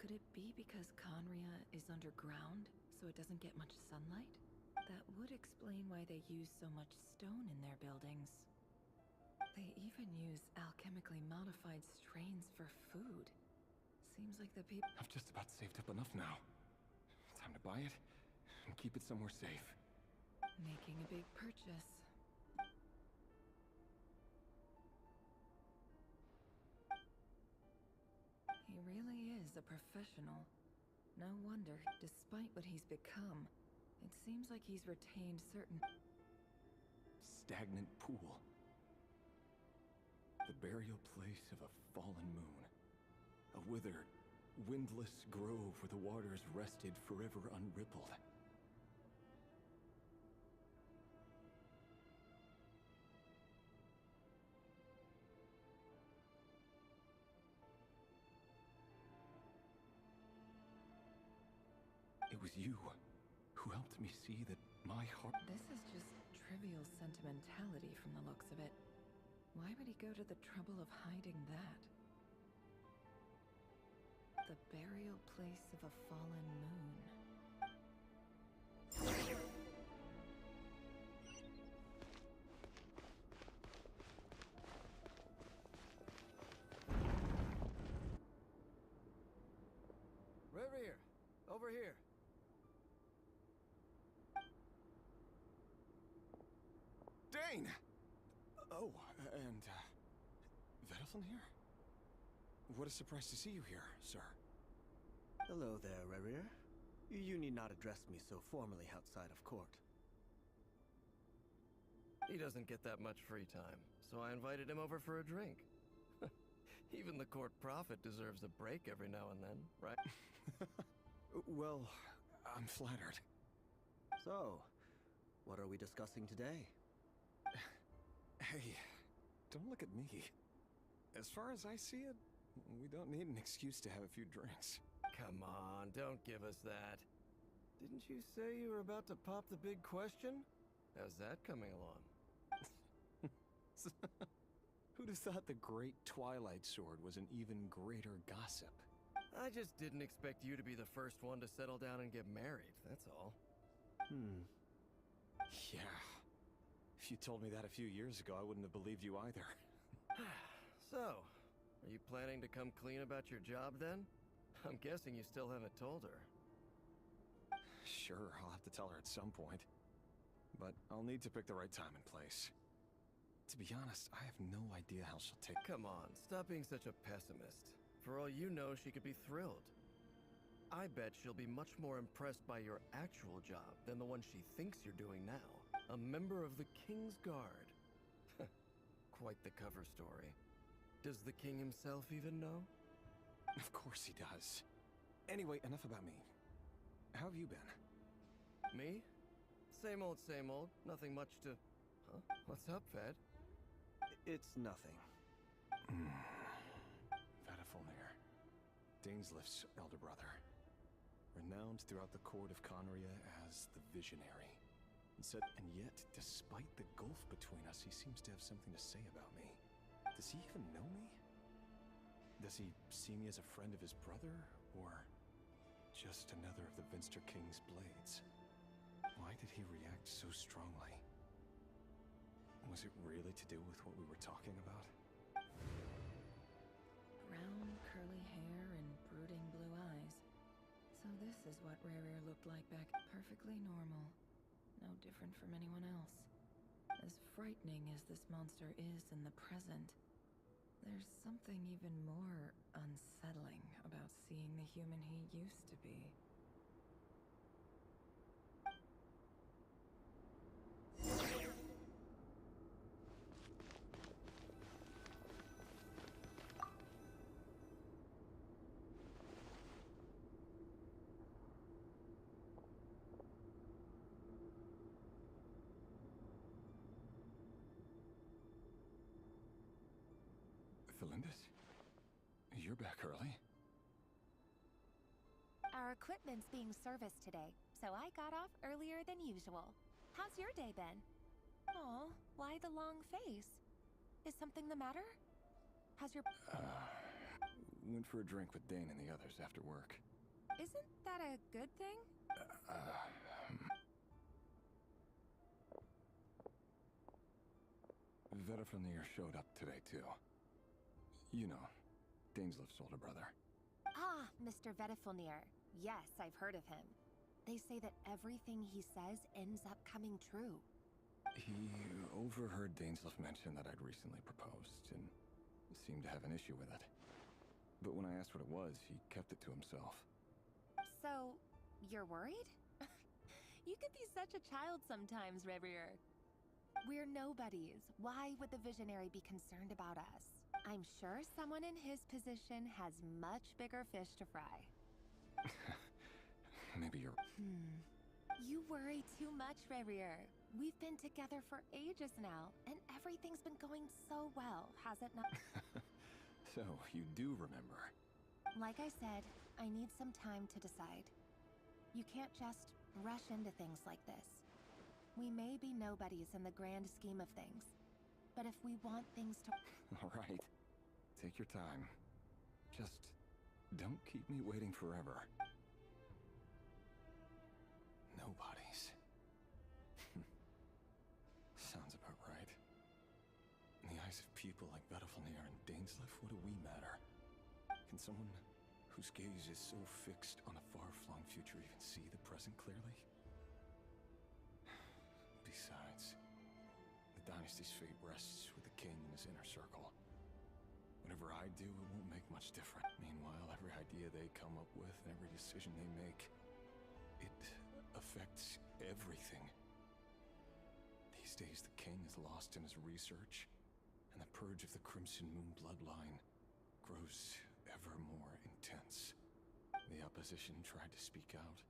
Could it be because Conria is underground, so it doesn't get much sunlight? That would explain why they use so much stone in their buildings. They even use alchemically modified strains for food. Seems like the people— I've just about saved up enough now. Time to buy it and keep it somewhere safe. Making a big purchase. He really is a professional. No wonder, despite what he's become, it seems like he's retained certain— Stagnant pool. The burial place of a fallen moon. A withered, windless grove where the waters rested forever unrippled. It was you who helped me see that my heart... This is just trivial sentimentality from the looks of it. Why would he go to the trouble of hiding that? The burial place of a fallen moon. Reverie, over here. Dane! Oh, and, Veddelson here? What a surprise to see you here, sir. Hello there, Rerir. You need not address me so formally outside of court. He doesn't get that much free time, so I invited him over for a drink. Even the court prophet deserves a break every now and then, right? Well, I'm flattered. So, what are we discussing today? Hey, don't look at me. As far as I see it, we don't need an excuse to have a few drinks. Come on, don't give us that. Didn't you say you were about to pop the big question? How's that coming along? Who'd have thought the great Twilight Sword was an even greater gossip? I just didn't expect you to be the first one to settle down and get married, that's all. Yeah. If you told me that a few years ago, I wouldn't have believed you either. So, are you planning to come clean about your job then? I'm guessing you still haven't told her. Sure, I'll have to tell her at some point. But I'll need to pick the right time and place. To be honest, I have no idea how she'll take... Come on, stop being such a pessimist. For all you know, she could be thrilled. I bet she'll be much more impressed by your actual job than the one she thinks you're doing now. A member of the King's Guard. Quite the cover story. Does the king himself even know? Of course he does. Anyway, enough about me. How have you been? Me? Same old, same old. Nothing much to... Huh? What's up, Ved? It's nothing. Veddelfonir, Dainslift's elder brother. Renowned throughout the court of Conria as the Visionary. And yet, despite the gulf between us, he seems to have something to say about me. Does he even know me? Does he see me as a friend of his brother, or just another of the Vinster King's blades? Why did he react so strongly? Was it really to do with what we were talking about? Brown, curly hair and brooding blue eyes. So this is what Rerir looked like back. Perfectly normal. No different from anyone else. As frightening as this monster is in the present, there's something even more unsettling about seeing the human he used to be. Felindis? You're back early? Our equipment's being serviced today, so I got off earlier than usual. How's your day been? Aw, why the long face? Is something the matter? Has your... Went for a drink with Dane and the others after work. Isn't that a good thing? Veddelfonir showed up today, too. You know, Dainslift's older brother. Ah, Mr. Veddelfonir. Yes, I've heard of him. They say that everything he says ends up coming true. He overheard Dainslift mention that I'd recently proposed, and seemed to have an issue with it. But when I asked what it was, he kept it to himself. So, you're worried? You could be such a child sometimes, Reverie. We're nobodies. Why would the Visionary be concerned about us? I'm sure someone in his position has much bigger fish to fry. Maybe you're... You worry too much, Revier. We've been together for ages now, and everything's been going so well, has it not? So, you do remember. Like I said, I need some time to decide. You can't just rush into things like this. We may be nobodies in the grand scheme of things, but if we want things to... All right. Take your time. Just don't keep me waiting forever. Nobodies. Sounds about right. In the eyes of people like Vedalfnir and Dainsleif, what do we matter? Can someone whose gaze is so fixed on a far-flung future even see the present clearly? Besides, the dynasty's fate rests with the king and his inner circle. Whatever I do, it won't make much difference. Meanwhile, every idea they come up with and every decision they make, it affects everything. These days, the king is lost in his research, and the purge of the Crimson Moon bloodline grows ever more intense. The opposition tried to speak out,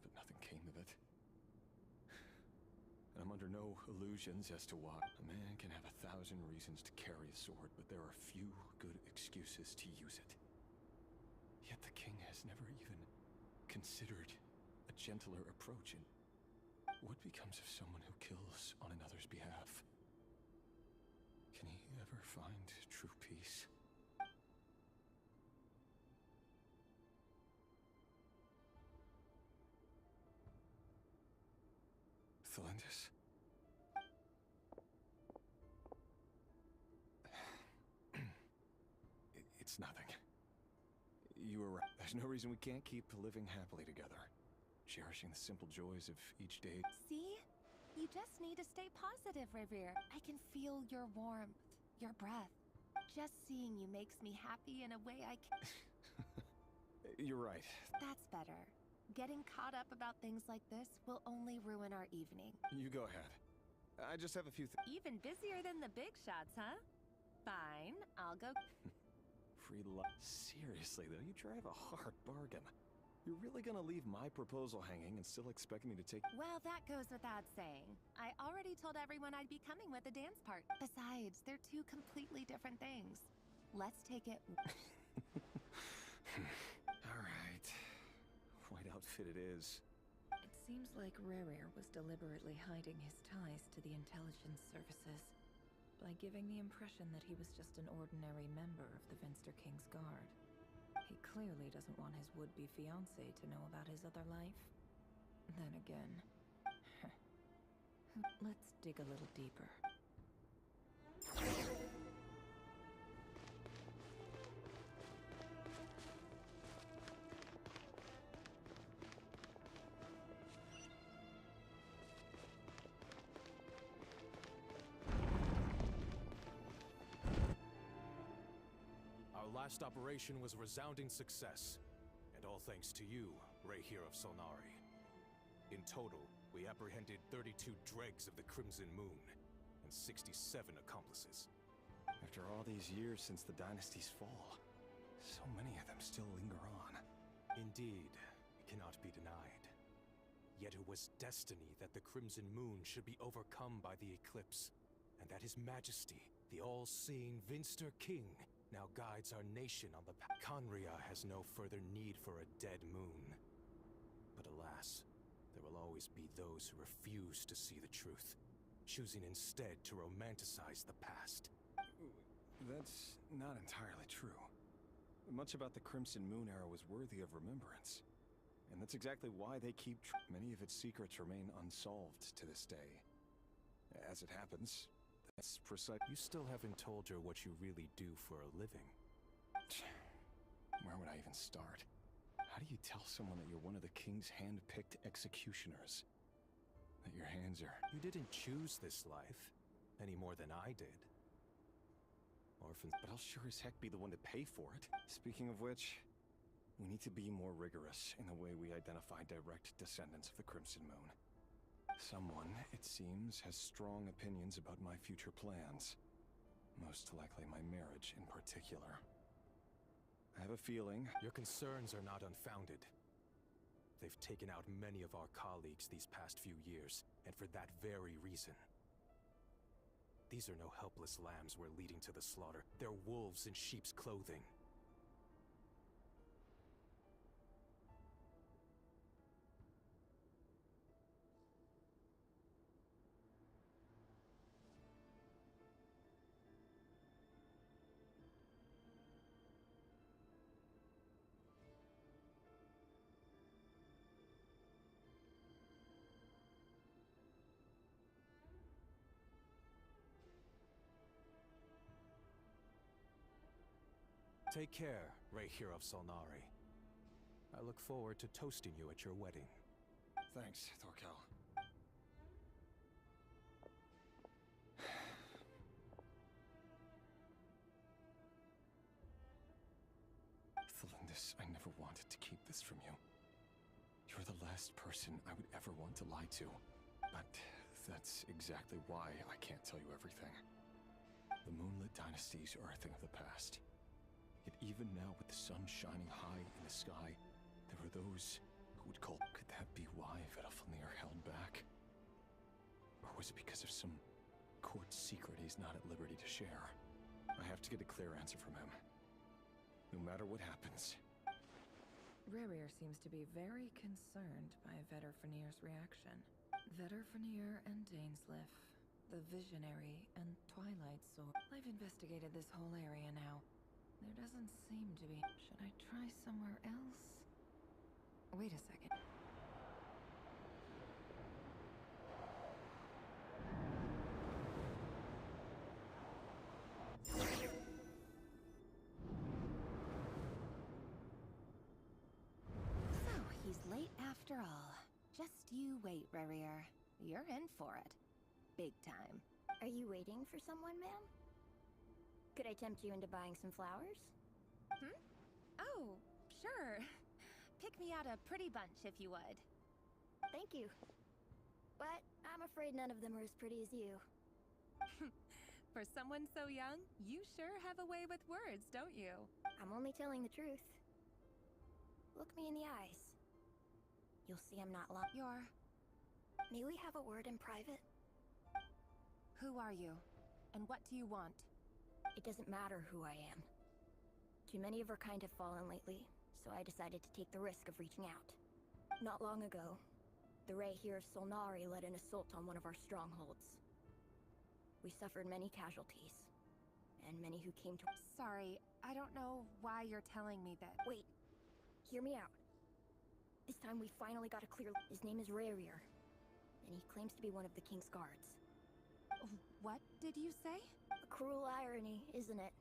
but nothing came of it. And I'm under no illusions as to why. A man can have 1,000 reasons to carry a sword, but there are few good excuses to use it. Yet the king has never even considered a gentler approach. And what becomes of someone who kills on another's behalf? Can he ever find true peace? Thelindis? It's nothing. You were right. There's no reason we can't keep living happily together. Cherishing the simple joys of each day. See? You just need to stay positive, Revier. I can feel your warmth, your breath. Just seeing you makes me happy in a way I can... You're right. That's better. Getting caught up about things like this will only ruin our evening. You go ahead. I just have a few Even busier than the big shots, huh? Fine, I'll go... Free love. Seriously, though, you drive a hard bargain. You're really gonna leave my proposal hanging and still expect me to take... Well, that goes without saying. I already told everyone I'd be coming with a dance part. Besides, they're two completely different things. Let's take it... All right. White outfit it is. It seems like Rerir was deliberately hiding his ties to the intelligence services by giving the impression that he was just an ordinary member of the Finster King's Guard. He clearly doesn't want his would-be fiancée to know about his other life. Then again... Let's dig a little deeper. Our last operation was a resounding success, and all thanks to you, Reir of Solnari. In total, we apprehended 32 dregs of the Crimson Moon, and 67 accomplices. After all these years since the dynasty's fall, so many of them still linger on. Indeed, it cannot be denied. Yet it was destiny that the Crimson Moon should be overcome by the eclipse, and that His Majesty, the all-seeing Finster King, now guides our nation on the path. Conria has no further need for a dead moon. But alas, there will always be those who refuse to see the truth, choosing instead to romanticize the past. That's not entirely true. Much about the Crimson Moon era was worthy of remembrance. And that's exactly why they keep many of its secrets remain unsolved to this day. As it happens, that's precise. You still haven't told her what you really do for a living. Where would I even start? How do you tell someone that you're one of the king's hand-picked executioners? That your hands are... You didn't choose this life, any more than I did. Orphans... But I'll sure as heck be the one to pay for it. Speaking of which, we need to be more rigorous in the way we identify direct descendants of the Crimson Moon. Someone, it seems, has strong opinions about my future plans. Most likely my marriage in particular. I have a feeling your concerns are not unfounded. They've taken out many of our colleagues these past few years, and for that very reason. These are no helpless lambs we're leading to the slaughter. They're wolves in sheep's clothing. Take care, Rayhir of Solnari. I look forward to toasting you at your wedding. Thanks, Thorkel. Thelindis, I never wanted to keep this from you. You're the last person I would ever want to lie to. But that's exactly why I can't tell you everything. The Moonlit Dynasty's are a thing of the past. Yet even now, with the sun shining high in the sky, there are those who would call... Could that be why Vedalfnir held back? Or was it because of some court secret he's not at liberty to share? I have to get a clear answer from him. No matter what happens. Rarier seems to be very concerned by Vedalfnir's reaction. Vedalfnir and Dainsleif, the Visionary and Twilight Sword. I've investigated this whole area now. There doesn't seem to be... Should I try somewhere else? Wait a second. So, he's late after all. Just you wait, Rarier. You're in for it. Big time. Are you waiting for someone, ma'am? Could I tempt you into buying some flowers? Oh, sure. Pick me out a pretty bunch if you would. Thank you. But I'm afraid none of them are as pretty as you. For someone so young, you sure have a way with words, don't you? I'm only telling the truth. Look me in the eyes. You'll see I'm not lying. May we have a word in private? Who are you? And what do you want? It doesn't matter who I am. Too many of our kind have fallen lately, so I decided to take the risk of reaching out. Not long ago, the Rayhir of Solnari led an assault on one of our strongholds. We suffered many casualties, and many who came to— Sorry, I don't know why you're telling me that. Wait, hear me out. This time we finally got a clear— His name is Rayhir, and he claims to be one of the King's guards. What did you say? A cruel irony, isn't it?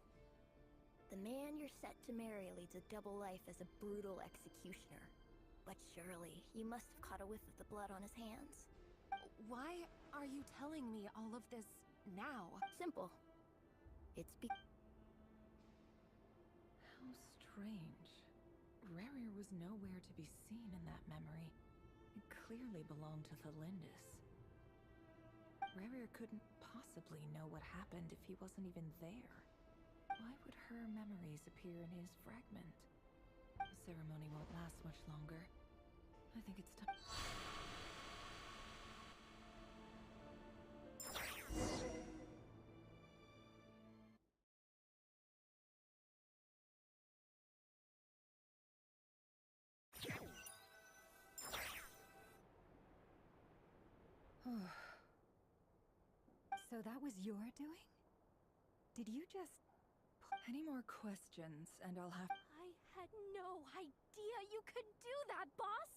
The man you're set to marry leads a double life as a brutal executioner. But surely, you must have caught a whiff of the blood on his hands. Why are you telling me all of this now? Simple. It's How strange. Rarier was nowhere to be seen in that memory. It clearly belonged to Thelindis. Rarier couldn't possibly know what happened if he wasn't even there. Why would her memories appear in his fragment? The ceremony won't last much longer. I think it's time. So that was your doing? Did you just... Any more questions, and I'll have... I had no idea you could do that, boss!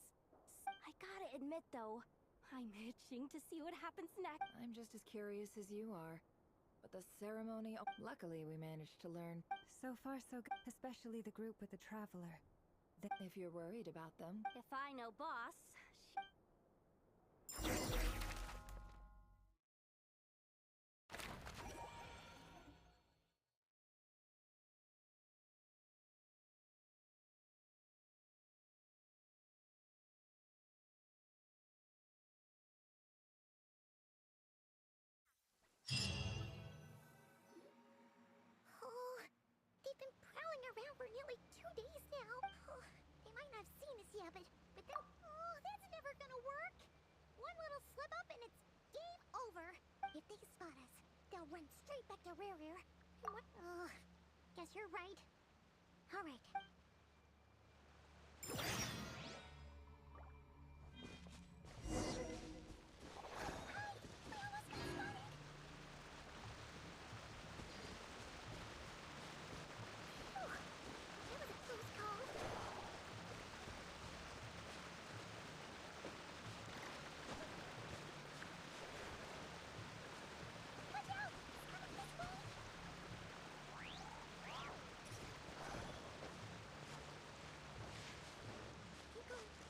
I gotta admit, though, I'm itching to see what happens next. I'm just as curious as you are. But the ceremony... Luckily, we managed to learn. So far, so good. Especially the group with the Traveler. If you're worried about them. If I know boss... days now. Oh, they might not have seen us yet, but then, oh, that's never gonna work. One little slip up and it's game over. If they spot us, they'll run straight back to Rare. And what? Oh, guess you're right. All right.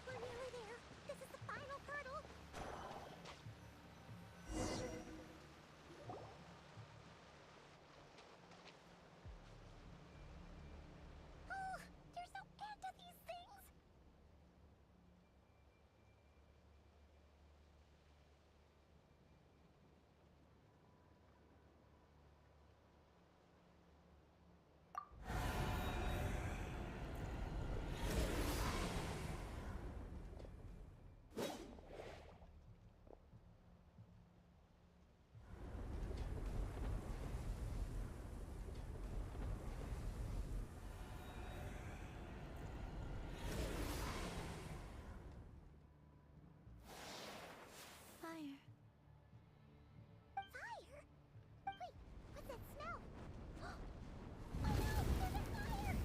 We're nearly there. This is the final hurdle. Oh, there's no end to these things. Fire. Fire? Wait, what's that smell? Oh no, there's a fire!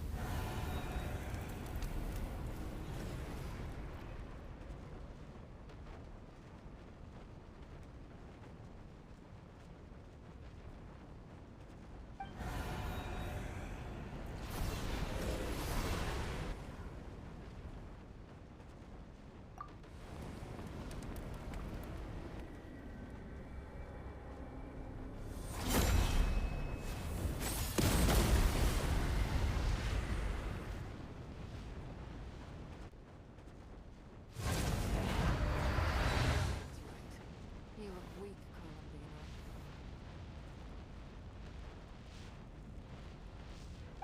You look weak, Columbina.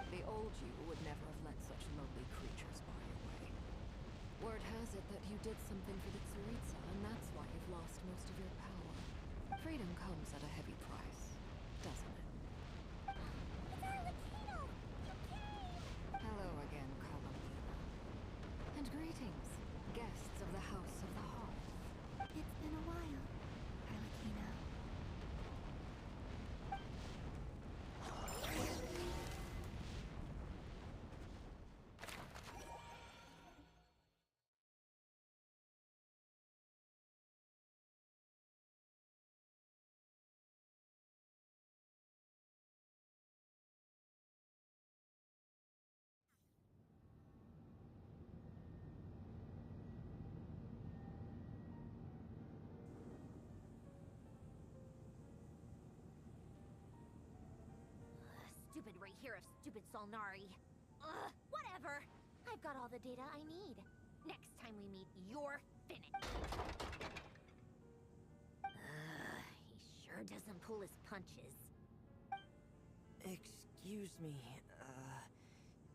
The old you would never have let such lowly creatures bar your way. Word has it that you did something for the Tsaritsa, and that's why you've lost most of your power. Freedom comes at a heavy price, doesn't it? It's our Latino! You came! Hello again, Columbina. And greetings, guests of the House of the Hearth. It's been a while, Arlecchino. Stupid right here of stupid Solnari. Ugh, whatever. I've got all the data I need. Next time we meet, you're finished. He sure doesn't pull his punches. Excuse me,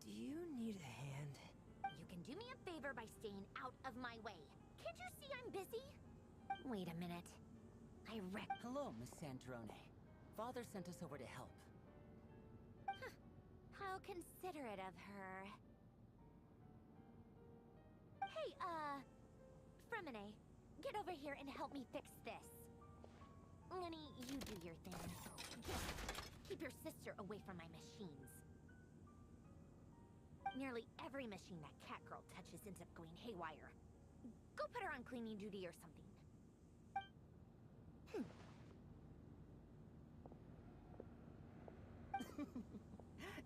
do you need a hand? You can do me a favor by staying out of my way. Can't you see I'm busy? Wait a minute. Hello, Miss Santorone. Father sent us over to help. How considerate of her. Hey, Fremine, get over here and help me fix this. Lenny, you do your thing. Just keep your sister away from my machines. Nearly every machine that cat girl touches ends up going haywire. Go put her on cleaning duty or something.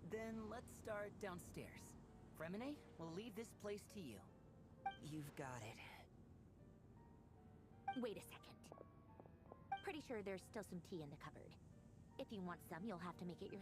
Then let's start downstairs. Fremine, we'll leave this place to you. You've got it. Wait a second. Pretty sure there's still some tea in the cupboard. If you want some, you'll have to make it your...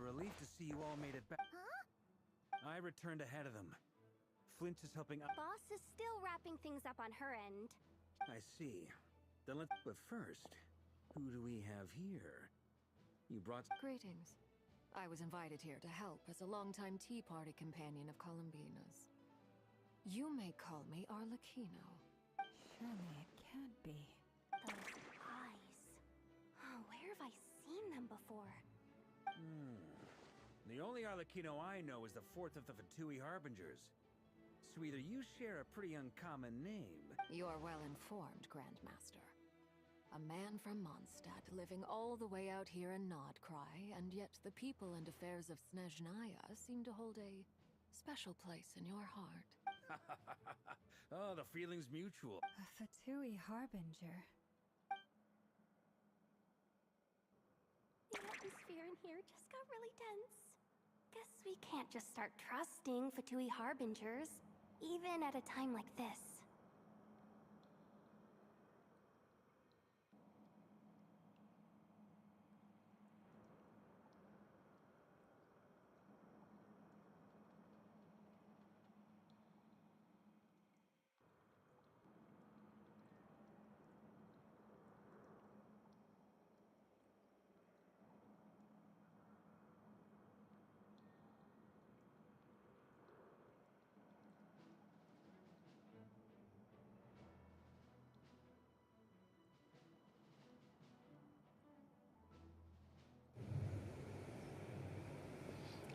relief to see you all made it back. Huh? I returned ahead of them. Flint is helping out. Boss is still wrapping things up on her end. I see. Then let's... But first, who do we have here? You brought... Greetings. I was invited here to help as a longtime Tea Party companion of Columbina's. You may call me Arlecchino. Surely it can't be. Those eyes. Oh, where have I seen them before? The only Arlecchino I know is the fourth of the Fatui Harbingers. So either you share a pretty uncommon name... You're well informed, Grandmaster. A man from Mondstadt living all the way out here in Nodcry, and yet the people and affairs of Snezhnaya seem to hold a special place in your heart. Oh, the feeling's mutual. A Fatui Harbinger. The atmosphere in here just got really tense. Guess we can't just start trusting Fatui Harbingers, even at a time like this.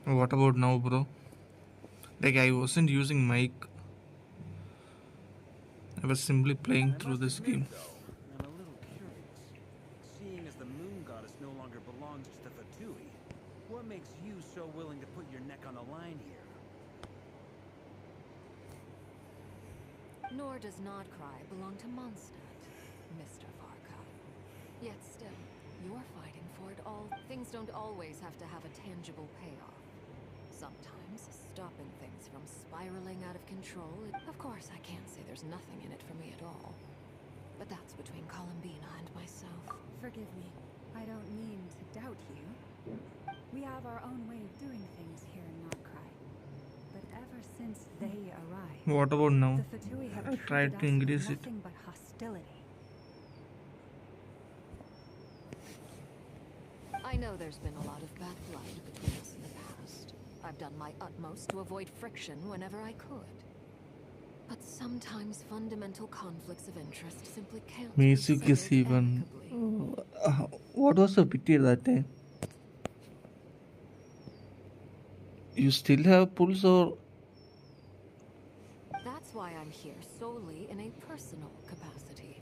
What about now, bro? Like, I wasn't using mic. I was simply playing through this game. I'm a little curious. Seeing as the moon goddess no longer belongs to the Fatui, what makes you so willing to put your neck on the line here? Nor does Nodcry belong to Mondstadt, Mr. Varka. Yet still, you're fighting for it all. Things don't always have to have a tangible payoff. Sometimes, stopping things from spiraling out of control... Of course, I can't say there's nothing in it for me at all. But that's between Columbina and myself. Forgive me. I don't mean to doubt you. We have our own way of doing things here in Nodcry. But ever since they arrived... What about now? The Fatui have I tried to increase it. nothing but hostility. I know there's been a lot of bad blood between us in the past. I've done my utmost to avoid friction whenever I could. But sometimes fundamental conflicts of interest simply can't be Music is settled even. amicably. What was the pity that time? You still have pulse, or That's why I'm here solely in a personal capacity.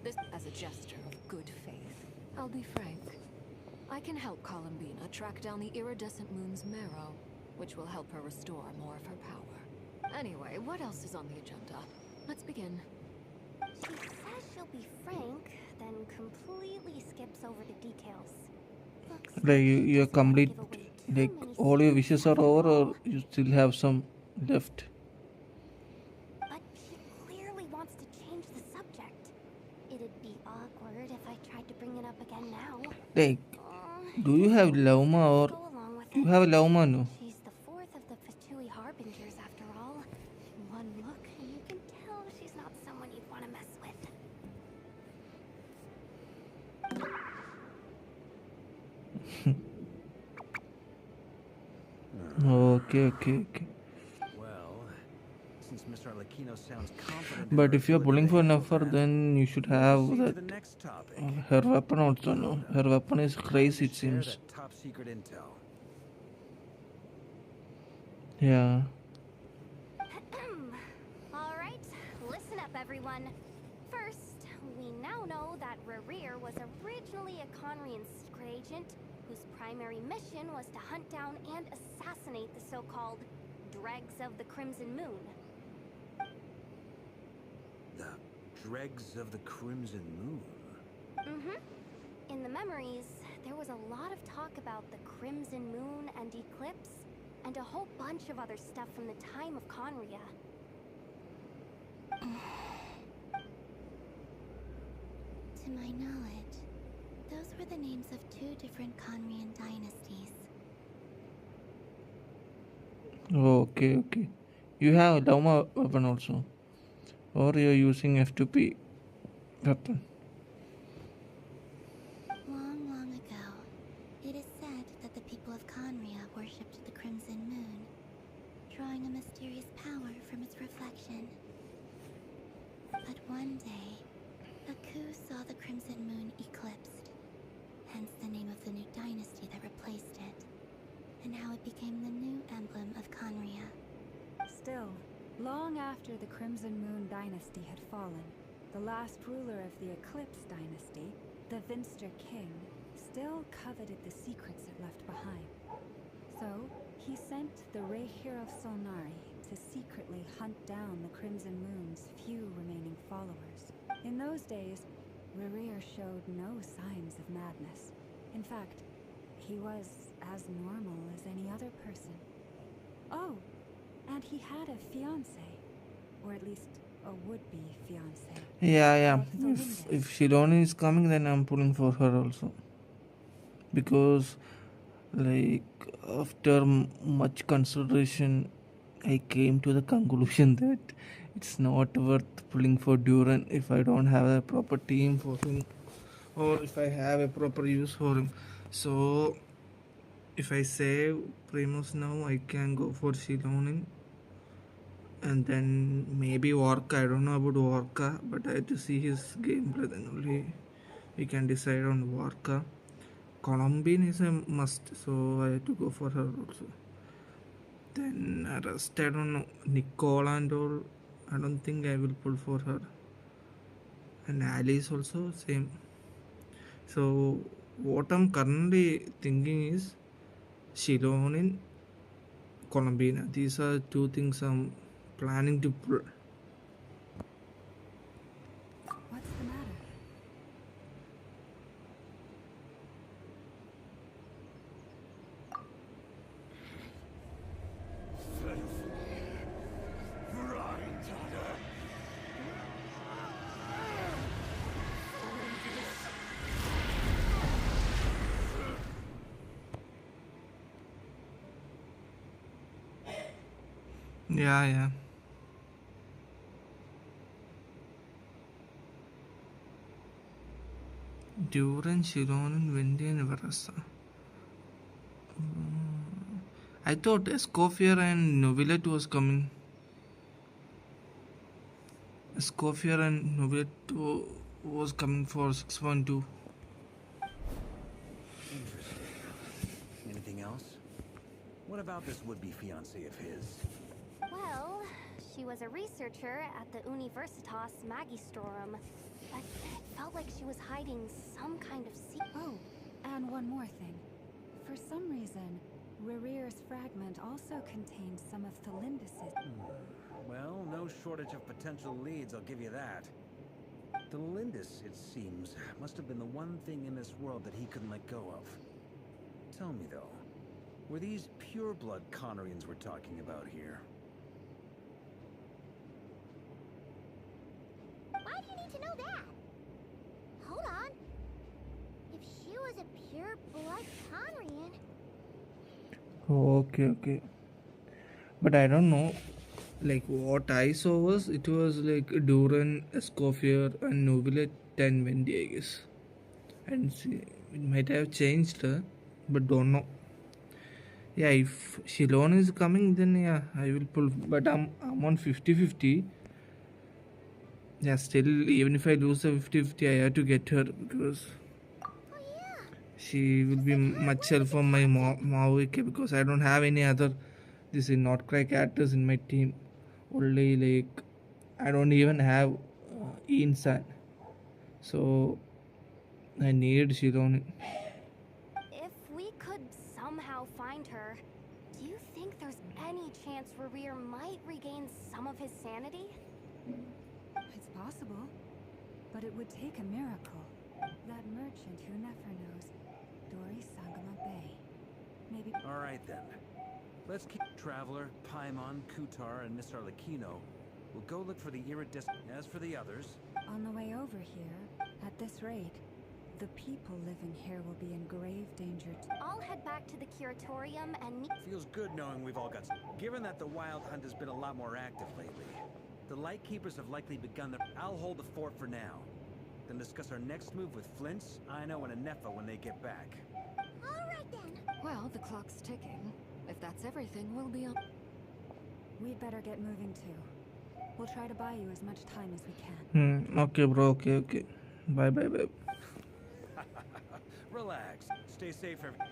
This as a gesture of good faith. I'll be frank. I can help Columbina track down the iridescent moon's marrow, which will help her restore more of her power. Anyway, what else is on the agenda? Let's begin. She says she'll be frank, then completely skips over the details. Looks like you are complete, like all your wishes are over, or you still have some left? But she clearly wants to change the subject. It'd be awkward if I tried to bring it up again now. Like, do you have Lauma, or you have Lauma? No. She's the fourth of the Fatui Harbingers, after all. One look, and you can tell she's not someone you'd want to mess with. Okay. Well, since Mr. Arlecchino sounds confident... But if you're pulling for an effort, then you should have that. Her weapon also, no? Her weapon is crazy, it seems. Top secret intel. Yeah. Alright, listen up everyone. First, we now know that Rerir was originally a Conrian secret agent whose primary mission was to hunt down and assassinate the so-called Dregs of the Crimson Moon. The Dregs of the Crimson Moon? In the memories, there was a lot of talk about the Crimson Moon and Eclipse, and a whole bunch of other stuff from the time of Conria. To my knowledge, those were the names of two different Conrian dynasties. Oh, okay, okay. You have Dauma weapon also, or you're using F2P weapon. Long, long ago, it is said that the people of Conria worshipped the Crimson Moon, drawing a mysterious power from its reflection. But one day, a coup saw the Crimson Moon eclipsed, hence the name of the new dynasty that replaced it, and how it became the new emblem of Conria. Still, long after the Crimson Moon dynasty had fallen, the last ruler of the Eclipse dynasty, the Vinster King, still coveted the secrets it left behind. So, he sent the Rehir of Solnari to secretly hunt down the Crimson Moon's few remaining followers. In those days, Rehir showed no signs of madness. In fact, he was as normal as any other person. Oh, and he had a fiancé, or at least a would-be fiancé. Yeah. If Shiloni is coming, then I'm pulling for her also. Because, like, after much consideration, I came to the conclusion that it's not worth pulling for Duran if I don't have a proper team for him, or if I have a proper use for him. So, if I save Primus now, I can go for Shilonin. And then maybe Orca. I don't know about Orca, but I have to see his gameplay, then only we can decide on Orca. Columbine is a must, so I have to go for her also. Then rest, I don't know. Nicole and all, I don't think I will pull for her. And Alice also, same. So, what I'm currently thinking is Shilonin, Columbina. These are two things I'm planning to pull. What's the matter? Yeah. Duran, Shilonin, Wendy, and Varasa. I thought Escoffier and Novelet was coming. Escoffier and Novelet was coming for 6.2. Interesting. Anything else? What about this would-be fiancé of his? Well, she was a researcher at the Universitas Magistrorum, but it felt like she was hiding some kind of secret. Oh, and one more thing. For some reason, Rehir's fragment also contains some of Thelindis'. Well, no shortage of potential leads, I'll give you that. Thelindis, it seems, must have been the one thing in this world that he couldn't let go of. Tell me, though, were these pure-blood Conorians we're talking about here? Why do you need to know that? Hold on. If she was a pure-blood Conrian... Okay. But I don't know. Like, what I saw was, it was like Duran, Escoffier, and Novelet, and Wendy, I guess. And see, it might have changed, but don't know. Yeah, if Shilon is coming, then yeah, I will pull. But I'm on 50-50. Yeah, still, even if I lose the 50-50, I have to get her because she will be much help for my Maoike, because I don't have any other this in not cry characters in my team. Only like I don't even have Insan, so I need Shilon. If we could somehow find her, do you think there's any chance Rehir might regain some of his sanity? It's possible, but it would take a miracle. That merchant who never knows, Dori Sangama Bay. Maybe. Alright then. Let's keep Traveler, Paimon, Kutar, and Miss Arlecchino. We'll go look for the iridescent. As for the others... On the way over here, at this rate, The people living here will be in grave danger. I'll head back to the curatorium and meet. Feels good knowing we've all got. Given that the Wild Hunt has been a lot more active lately, the Lightkeepers have likely begun their. I'll hold the fort for now, then discuss our next move with Flints, Ino, and Anefa when they get back. Alright then. Well, the clock's ticking. If that's everything, we'll be on. We'd better get moving too. We'll try to buy you as much time as we can. Okay, bro. Okay. Bye, babe. Relax. Stay safe, everyone.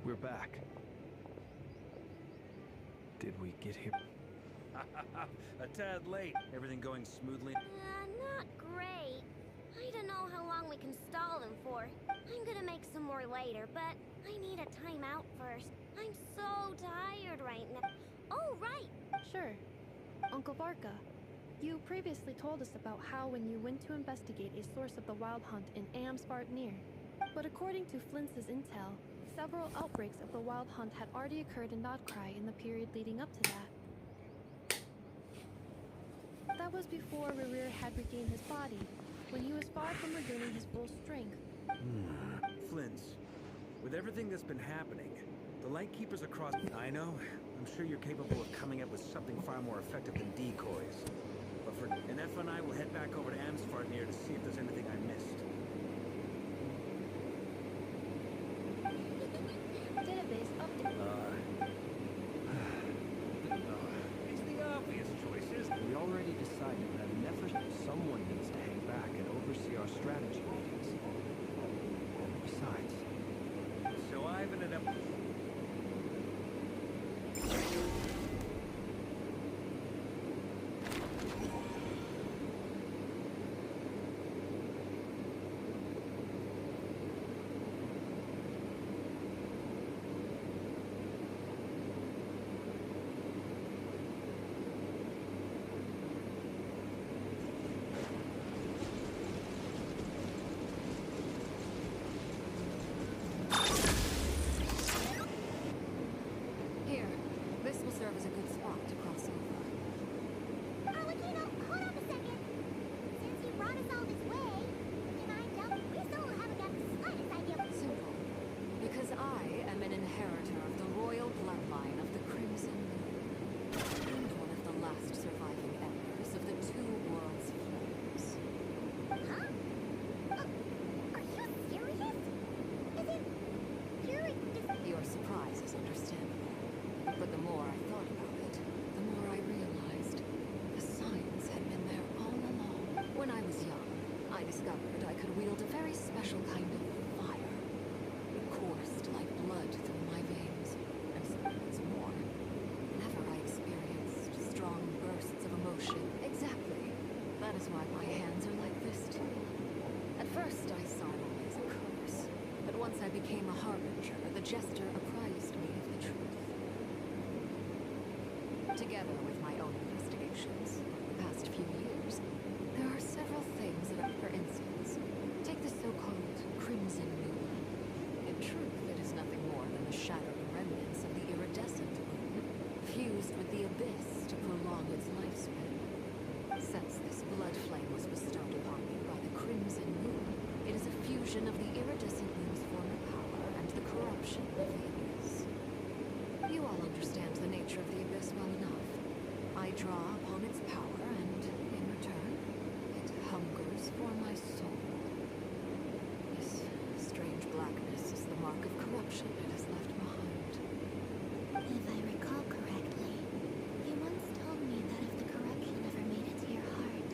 We're back. Did we get here? A tad late. Everything going smoothly? Not great. I don't know how long we can stall them for. I'm gonna make some more later, but I need a timeout first. I'm so tired right now. Oh, right! Sure. Uncle Varka, you previously told us about how when you went to investigate a source of the Wild Hunt in Amsvartnir. But according to Flintz's intel, several outbreaks of the Wild Hunt had already occurred in Nodcry in the period leading up to that. That was before Rerir had regained his body, when he was far from regaining his full strength. Flints, with everything that's been happening, the Lightkeepers across... I know. I'm sure you're capable of coming up with something far more effective than decoys. But for... Anefa and I will head back over to Amsvartnir to see if there's anything I missed. Database update. It's the obvious choices. We already decided that someone needs to hang back and oversee our strategy meetings. Besides... So I've ended up... Here, this will serve as a good spot to cross over. Arlecchino, hold on a second. Since you brought us all this way, would you mind telling me? We still haven't got the slightest idea. Simple. Because I am an inheritor of the royal bloodline of the Crimson Moon, and one of the last surviving embers of the Two Worlds Flames. Huh? Are you serious? Is it... You're... Your surprise is understandable. But the more I thought about it, the more I realized the signs had been there all along. When I was young, I discovered I could wield a very special kind of fire. It coursed like blood through my veins, and sometimes more. Whenever I experienced strong bursts of emotion. Exactly. That is why my hands are like this too. At first I saw it only as a curse, but once I became a harbinger, the jester apprised me of the truth. Together with my own investigations, the past few years, there are several things that, for instance, take the so-called Crimson Moon. In truth, it is nothing more than the shattered remnants of the iridescent moon, fused with the abyss to prolong its lifespan. Since this blood flame was bestowed upon me by the Crimson Moon, it is a fusion of the iridescent moon's former power and the corruption of the abyss. You all understand the nature of the abyss well enough. I draw upon its power, and in return, it hungers for my soul. This strange blackness is the mark of corruption it has left behind. If I recall correctly, you once told me that if the corruption ever made it to your heart,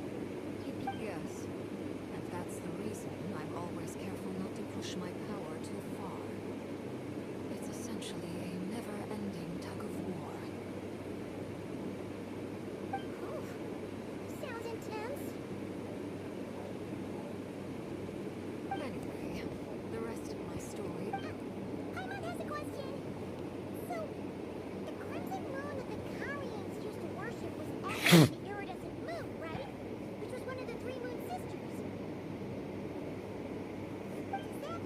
you'd be... Yes, and that's the reason I'm always careful not to push my power too far. It's essentially a never-ending tug of war. Sounds intense. Anyway, the rest of my story... Paimon has a question. So, the Crimson Moon that the Karians used to worship was actually the iridescent moon, right? Which was one of the three moon sisters. Does that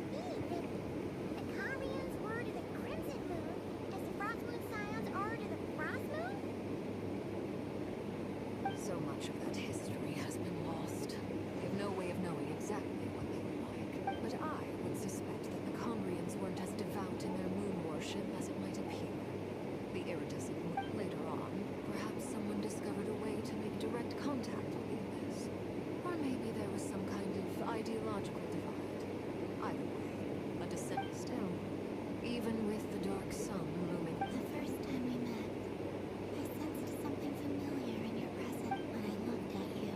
So much of that history has been lost. We have no way of knowing exactly what they were like. But I would suspect that the Combrians weren't as devout in their moon worship as it might appear. The iridescent moon. Later on, perhaps someone discovered a way to make direct contact with the abyss. Or maybe there was some kind of ideological divide. Either way, a descent still. Even with the dark sun looming. The first time we met, I sensed something familiar in your presence when I looked at you.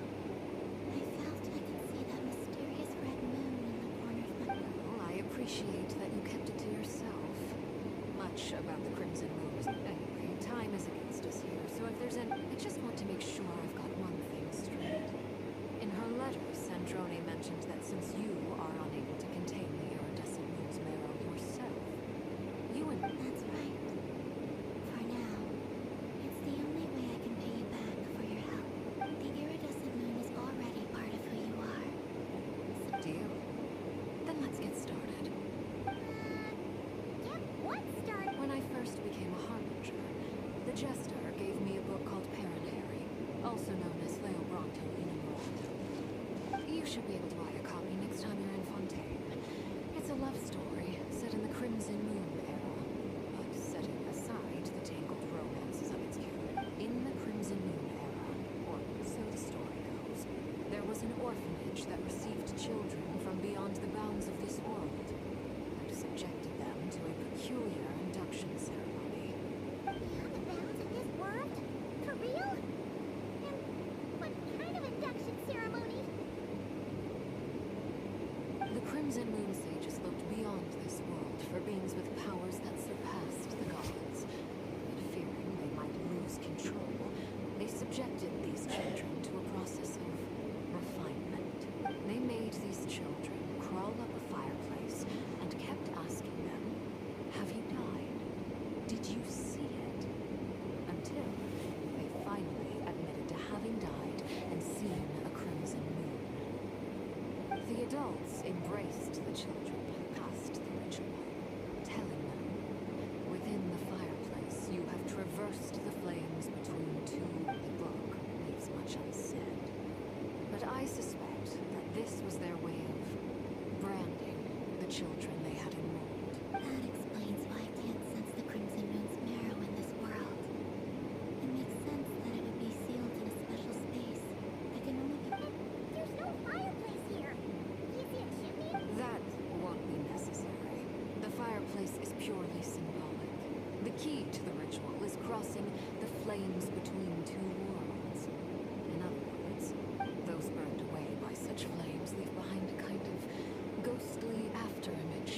I felt I could see that mysterious red moon in the corner of my... Well, I appreciate that you kept it to yourself. Much about the Crimson Moon is... Anyway, time is against us here, so if there's any... I just want to make sure I've got one thing straight. In her letters, Sandrone mentioned that since you are unable to contain the iridescent moon's marrow yourself, you and... That's right. For now, it's the only way I can pay you back for your help. The iridescent moon is already part of who you are. Deal? Then let's get started. Get what started? When I first became a harbinger, the Jester gave me a book called Paranary, also known as Leobronto Innamorato. You should be able to buy a copy next time you're in Fontaine. It's a love story set in the Crimson Moon era, but setting aside the tangled romances of its character. In the Crimson Moon era, or so the story goes, there was an orphanage that received children from beyond the bounds of this world, and subjected them to a peculiar induction ceremony. Beyond the bounds of this world? For real? And what kind of induction ceremony? The Crimson Moon sages looked beyond this world for beings with powers that surpassed the gods. But fearing they might lose control, they subjected these children to a process of refinement. They made these children crawl up a fireplace and kept asking them, "Have you died? Did you see it?" Until they finally admitted to having died and seen a crimson moon. The adults embraced the children past the ritual, telling them, "Within the fireplace you have traversed the flames between two." The book leaves much unsaid. But I suspect that this was their way of branding the children they had enrolled. That explains why I can't sense the Crimson Moon's marrow in this world. It makes sense that it would be sealed in a special space that can only be... There's no fireplace here. Can you see a chimney? That won't be necessary. The fireplace is purely symbolic. The key to the ritual is crossing the flames between two worlds. In other words, those burned away by such flames leave behind a kind of ghostly afterimage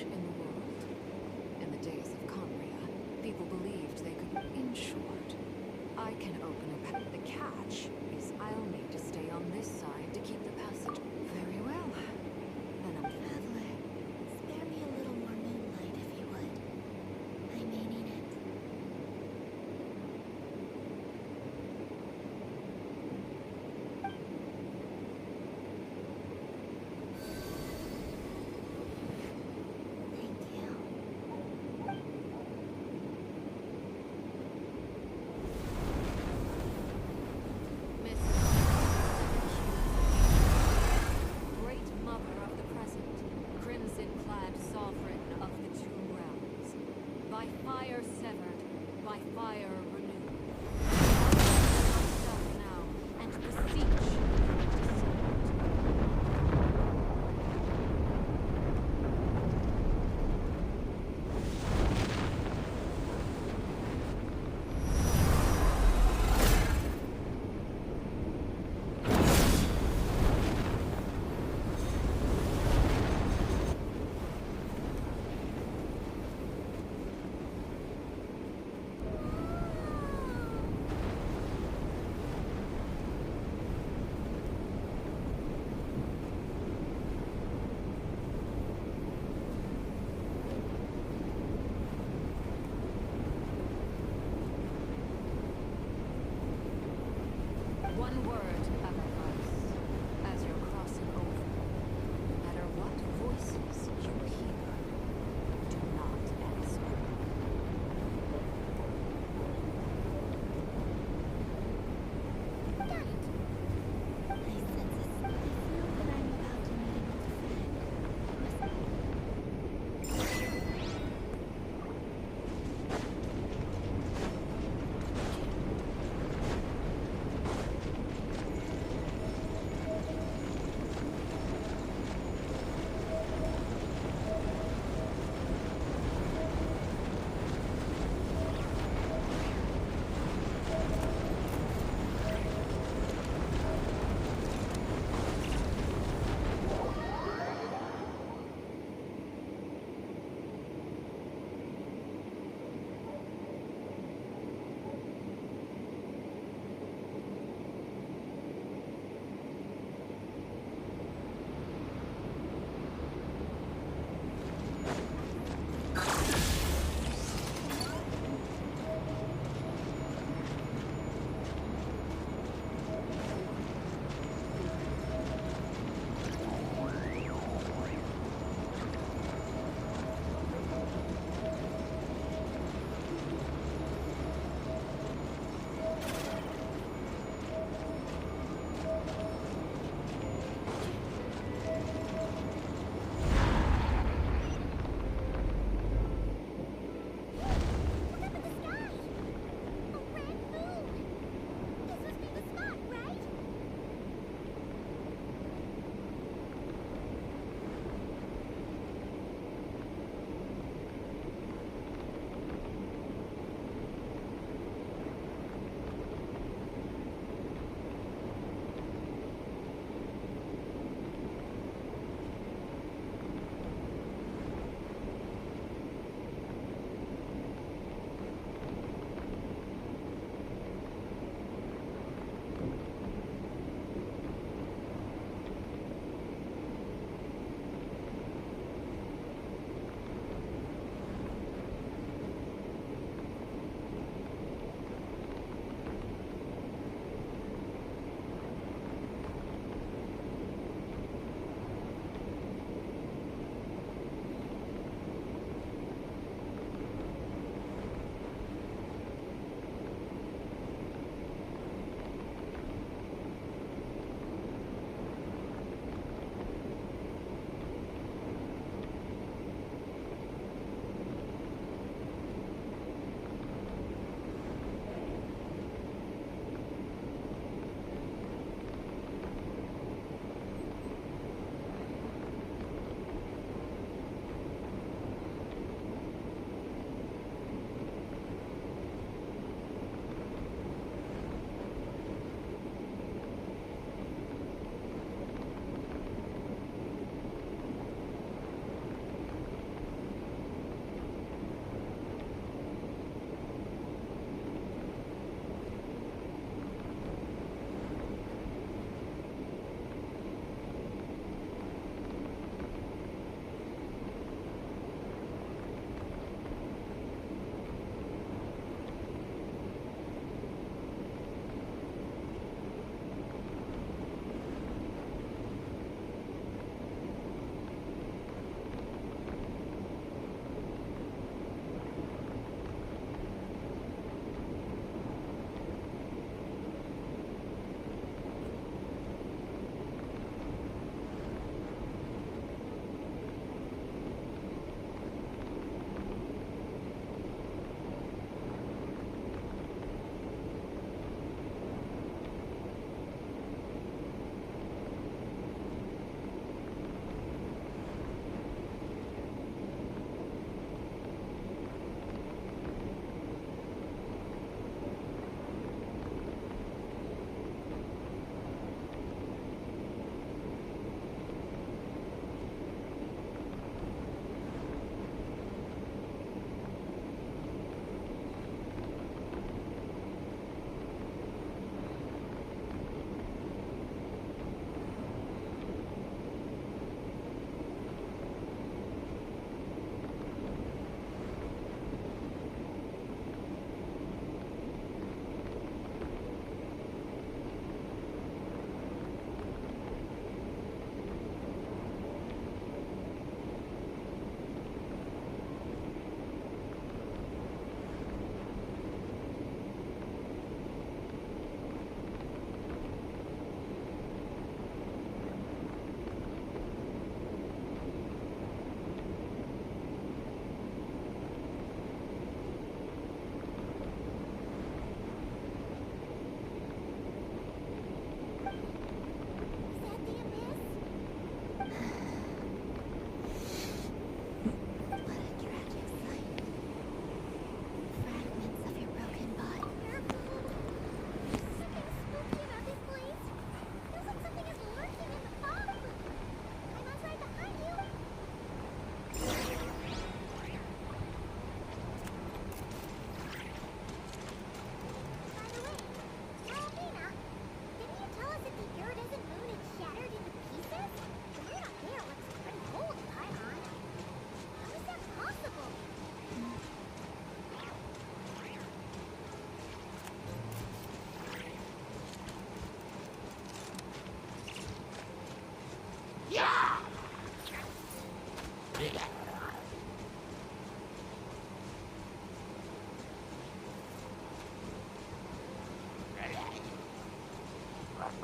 Just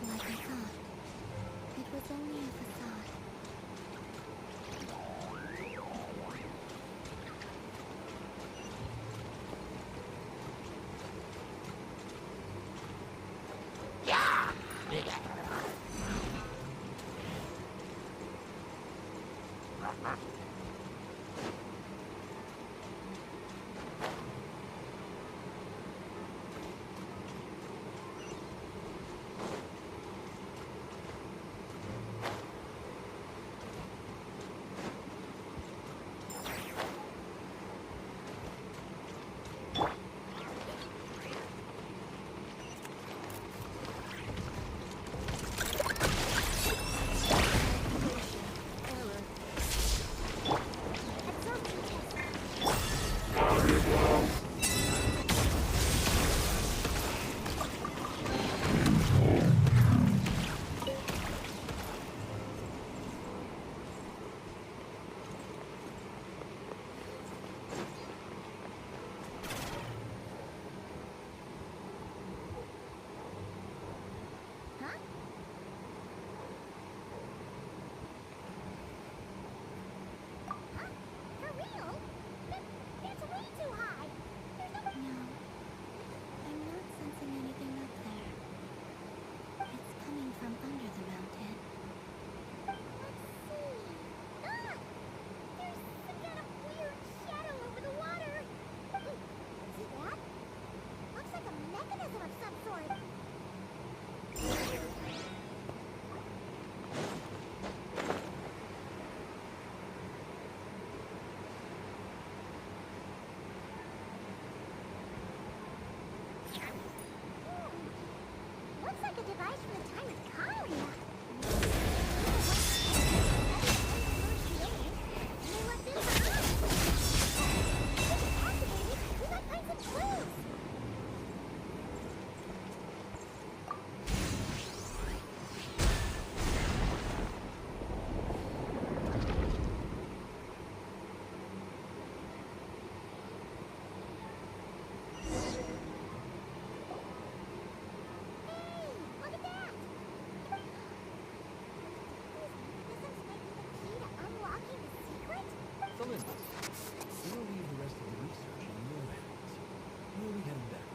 like I thought. It was only a facade. For real? That's way too high. There's no way. No. I'm not sensing anything up there. It's coming from under the mountain. Let's see. Ah! There's some kind of weird shadow over the water. See that? Looks like a mechanism of some sort. Looks like a device from the time of Kalia. They left this behind. If it's activated, we might find some clues. Hey, look at that! This might be the key to unlocking the secret? Belinda, we'll leave the rest of the research in your hands. We'll be heading back.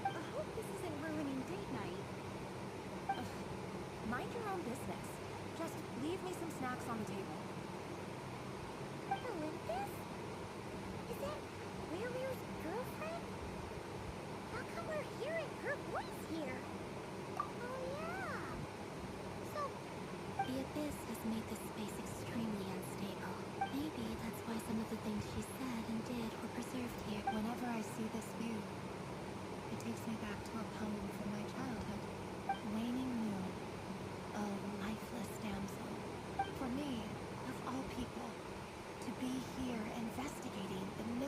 I hope this isn't ruining date night. Ugh. Mind your own business. Just leave me some snacks on the table. Olympus? Is that Weir's girlfriend? How come we're hearing her voice here? Oh yeah. So, The abyss has made this space extremely unstable. Maybe that's why some of the things she said and did were preserved here. Whenever I see this view, it takes me back to a poem from my childhood. Waning moon, a lifeless damsel. For me, of all people, to be here investigating the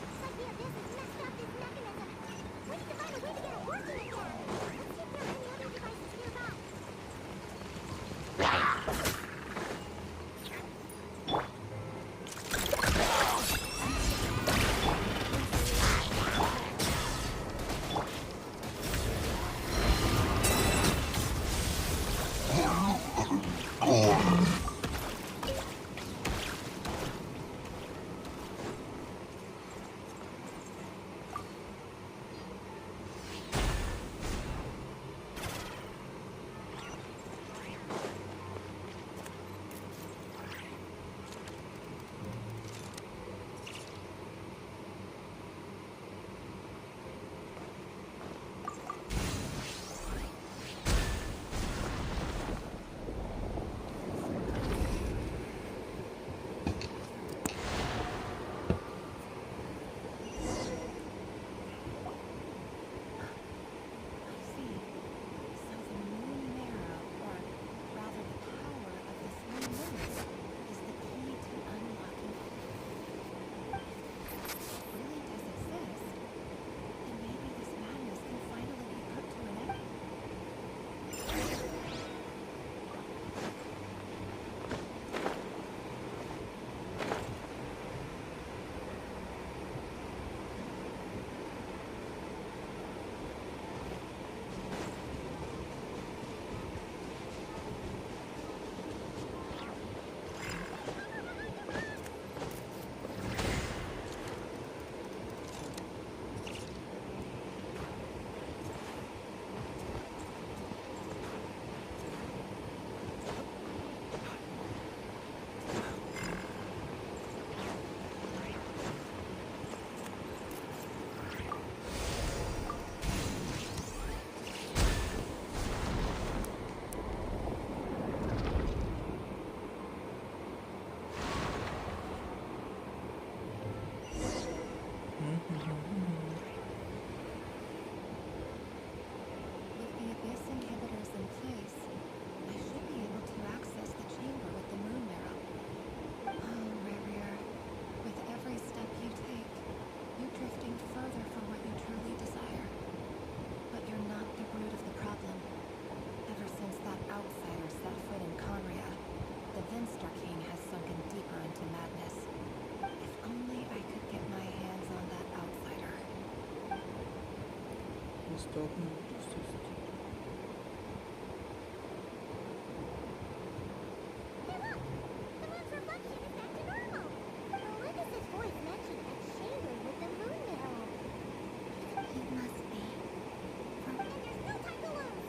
it's like the abyss has messed up this mechanism. We need to find a way to get it working again. Let's see if there are any other devices nearby. She's talking about this. Hey look! The moon's reflection is back to normal! Olympus's voice mentioned that chamber with the moon arrow. It must be. And there's no time to lose!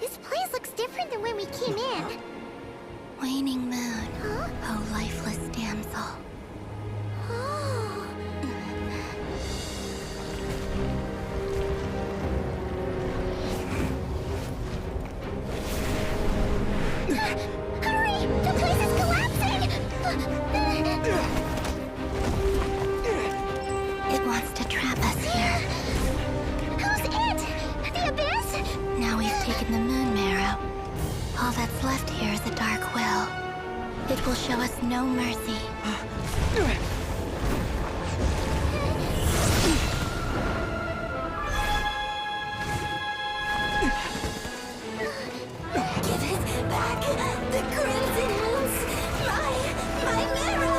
This place looks different than when we came in. Waning moon. Huh? Oh, lifeless damsel. Oh. Hurry! The place is collapsing! It wants to trap us here. Who's it? The abyss? Now we've taken the moon marrow. All that's left here is a dark will. It will show us no mercy. Give it back! The crimson moons! My marrow!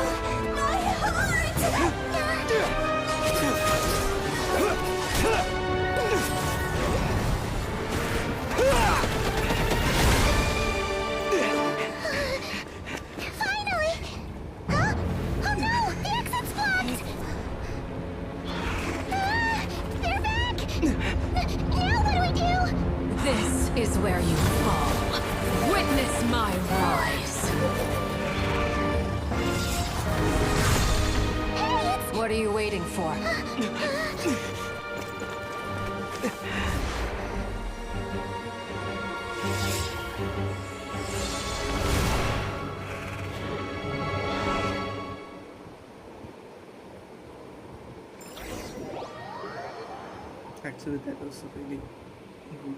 is where you fall. Witness my rise. What are you waiting for? Actually, that was really good.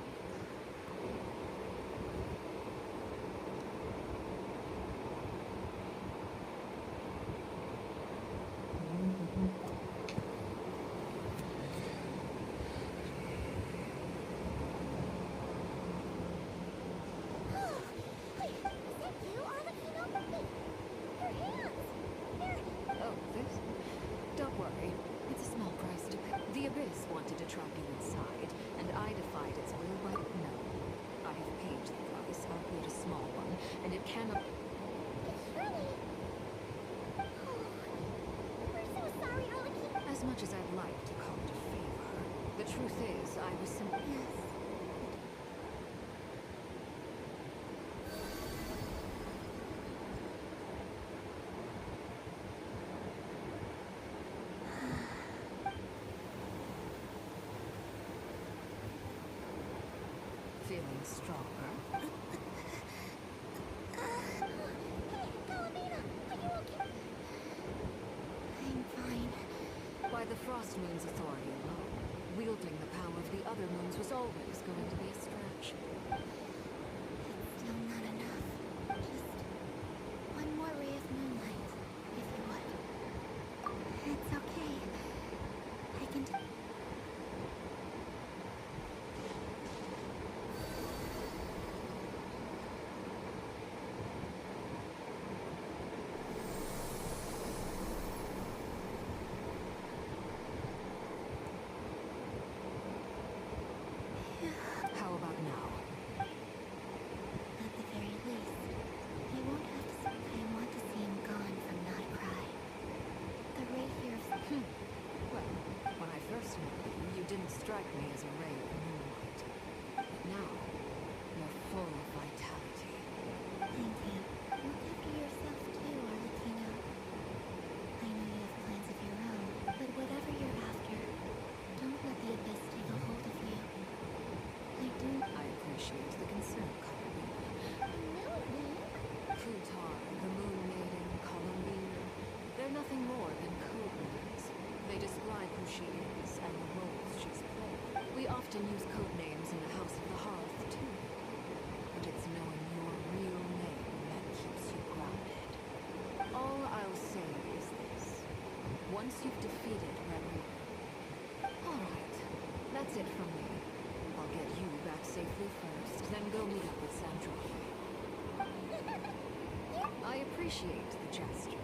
Oh, this? Don't worry. It's a small price to pay. The Abyss wanted to trap you inside, and I defied its will, but no. I have paid the price, albeit a small one, and it cannot... As much as I'd like to call it a favor, the truth is, I was simply... Feeling stronger? I'm fine. By the Frost Moon's authority alone, wielding the power of the other moons was always going to be a stretch. Still not enough. Just one more ray of moonlight, if you would. It's okay. I can do... How about now? At the very least, I won't have to... I want to see him gone from Not Cry. The ray here of... Well, when I first met you, you didn't strike me as a ray of moonlight. But now, you're full of vitality. Thank you. Look after yourself too, Arlecchino. I know you have plans of your own, but whatever you're after, don't let the Abyss take a hold of you. I appreciate the concern, Columbina. Plutar, the Moon Maiden, Columbina. They're nothing more than code names. They describe who she is and the roles she's played. We often use code names in the House of the Hearth, too. But it's knowing your real name that keeps you grounded. All I'll say is this. Once you've defeated Remy... Alright, that's it from me. I'll get you back safely first, then go meet up with Sandra. I appreciate the gesture.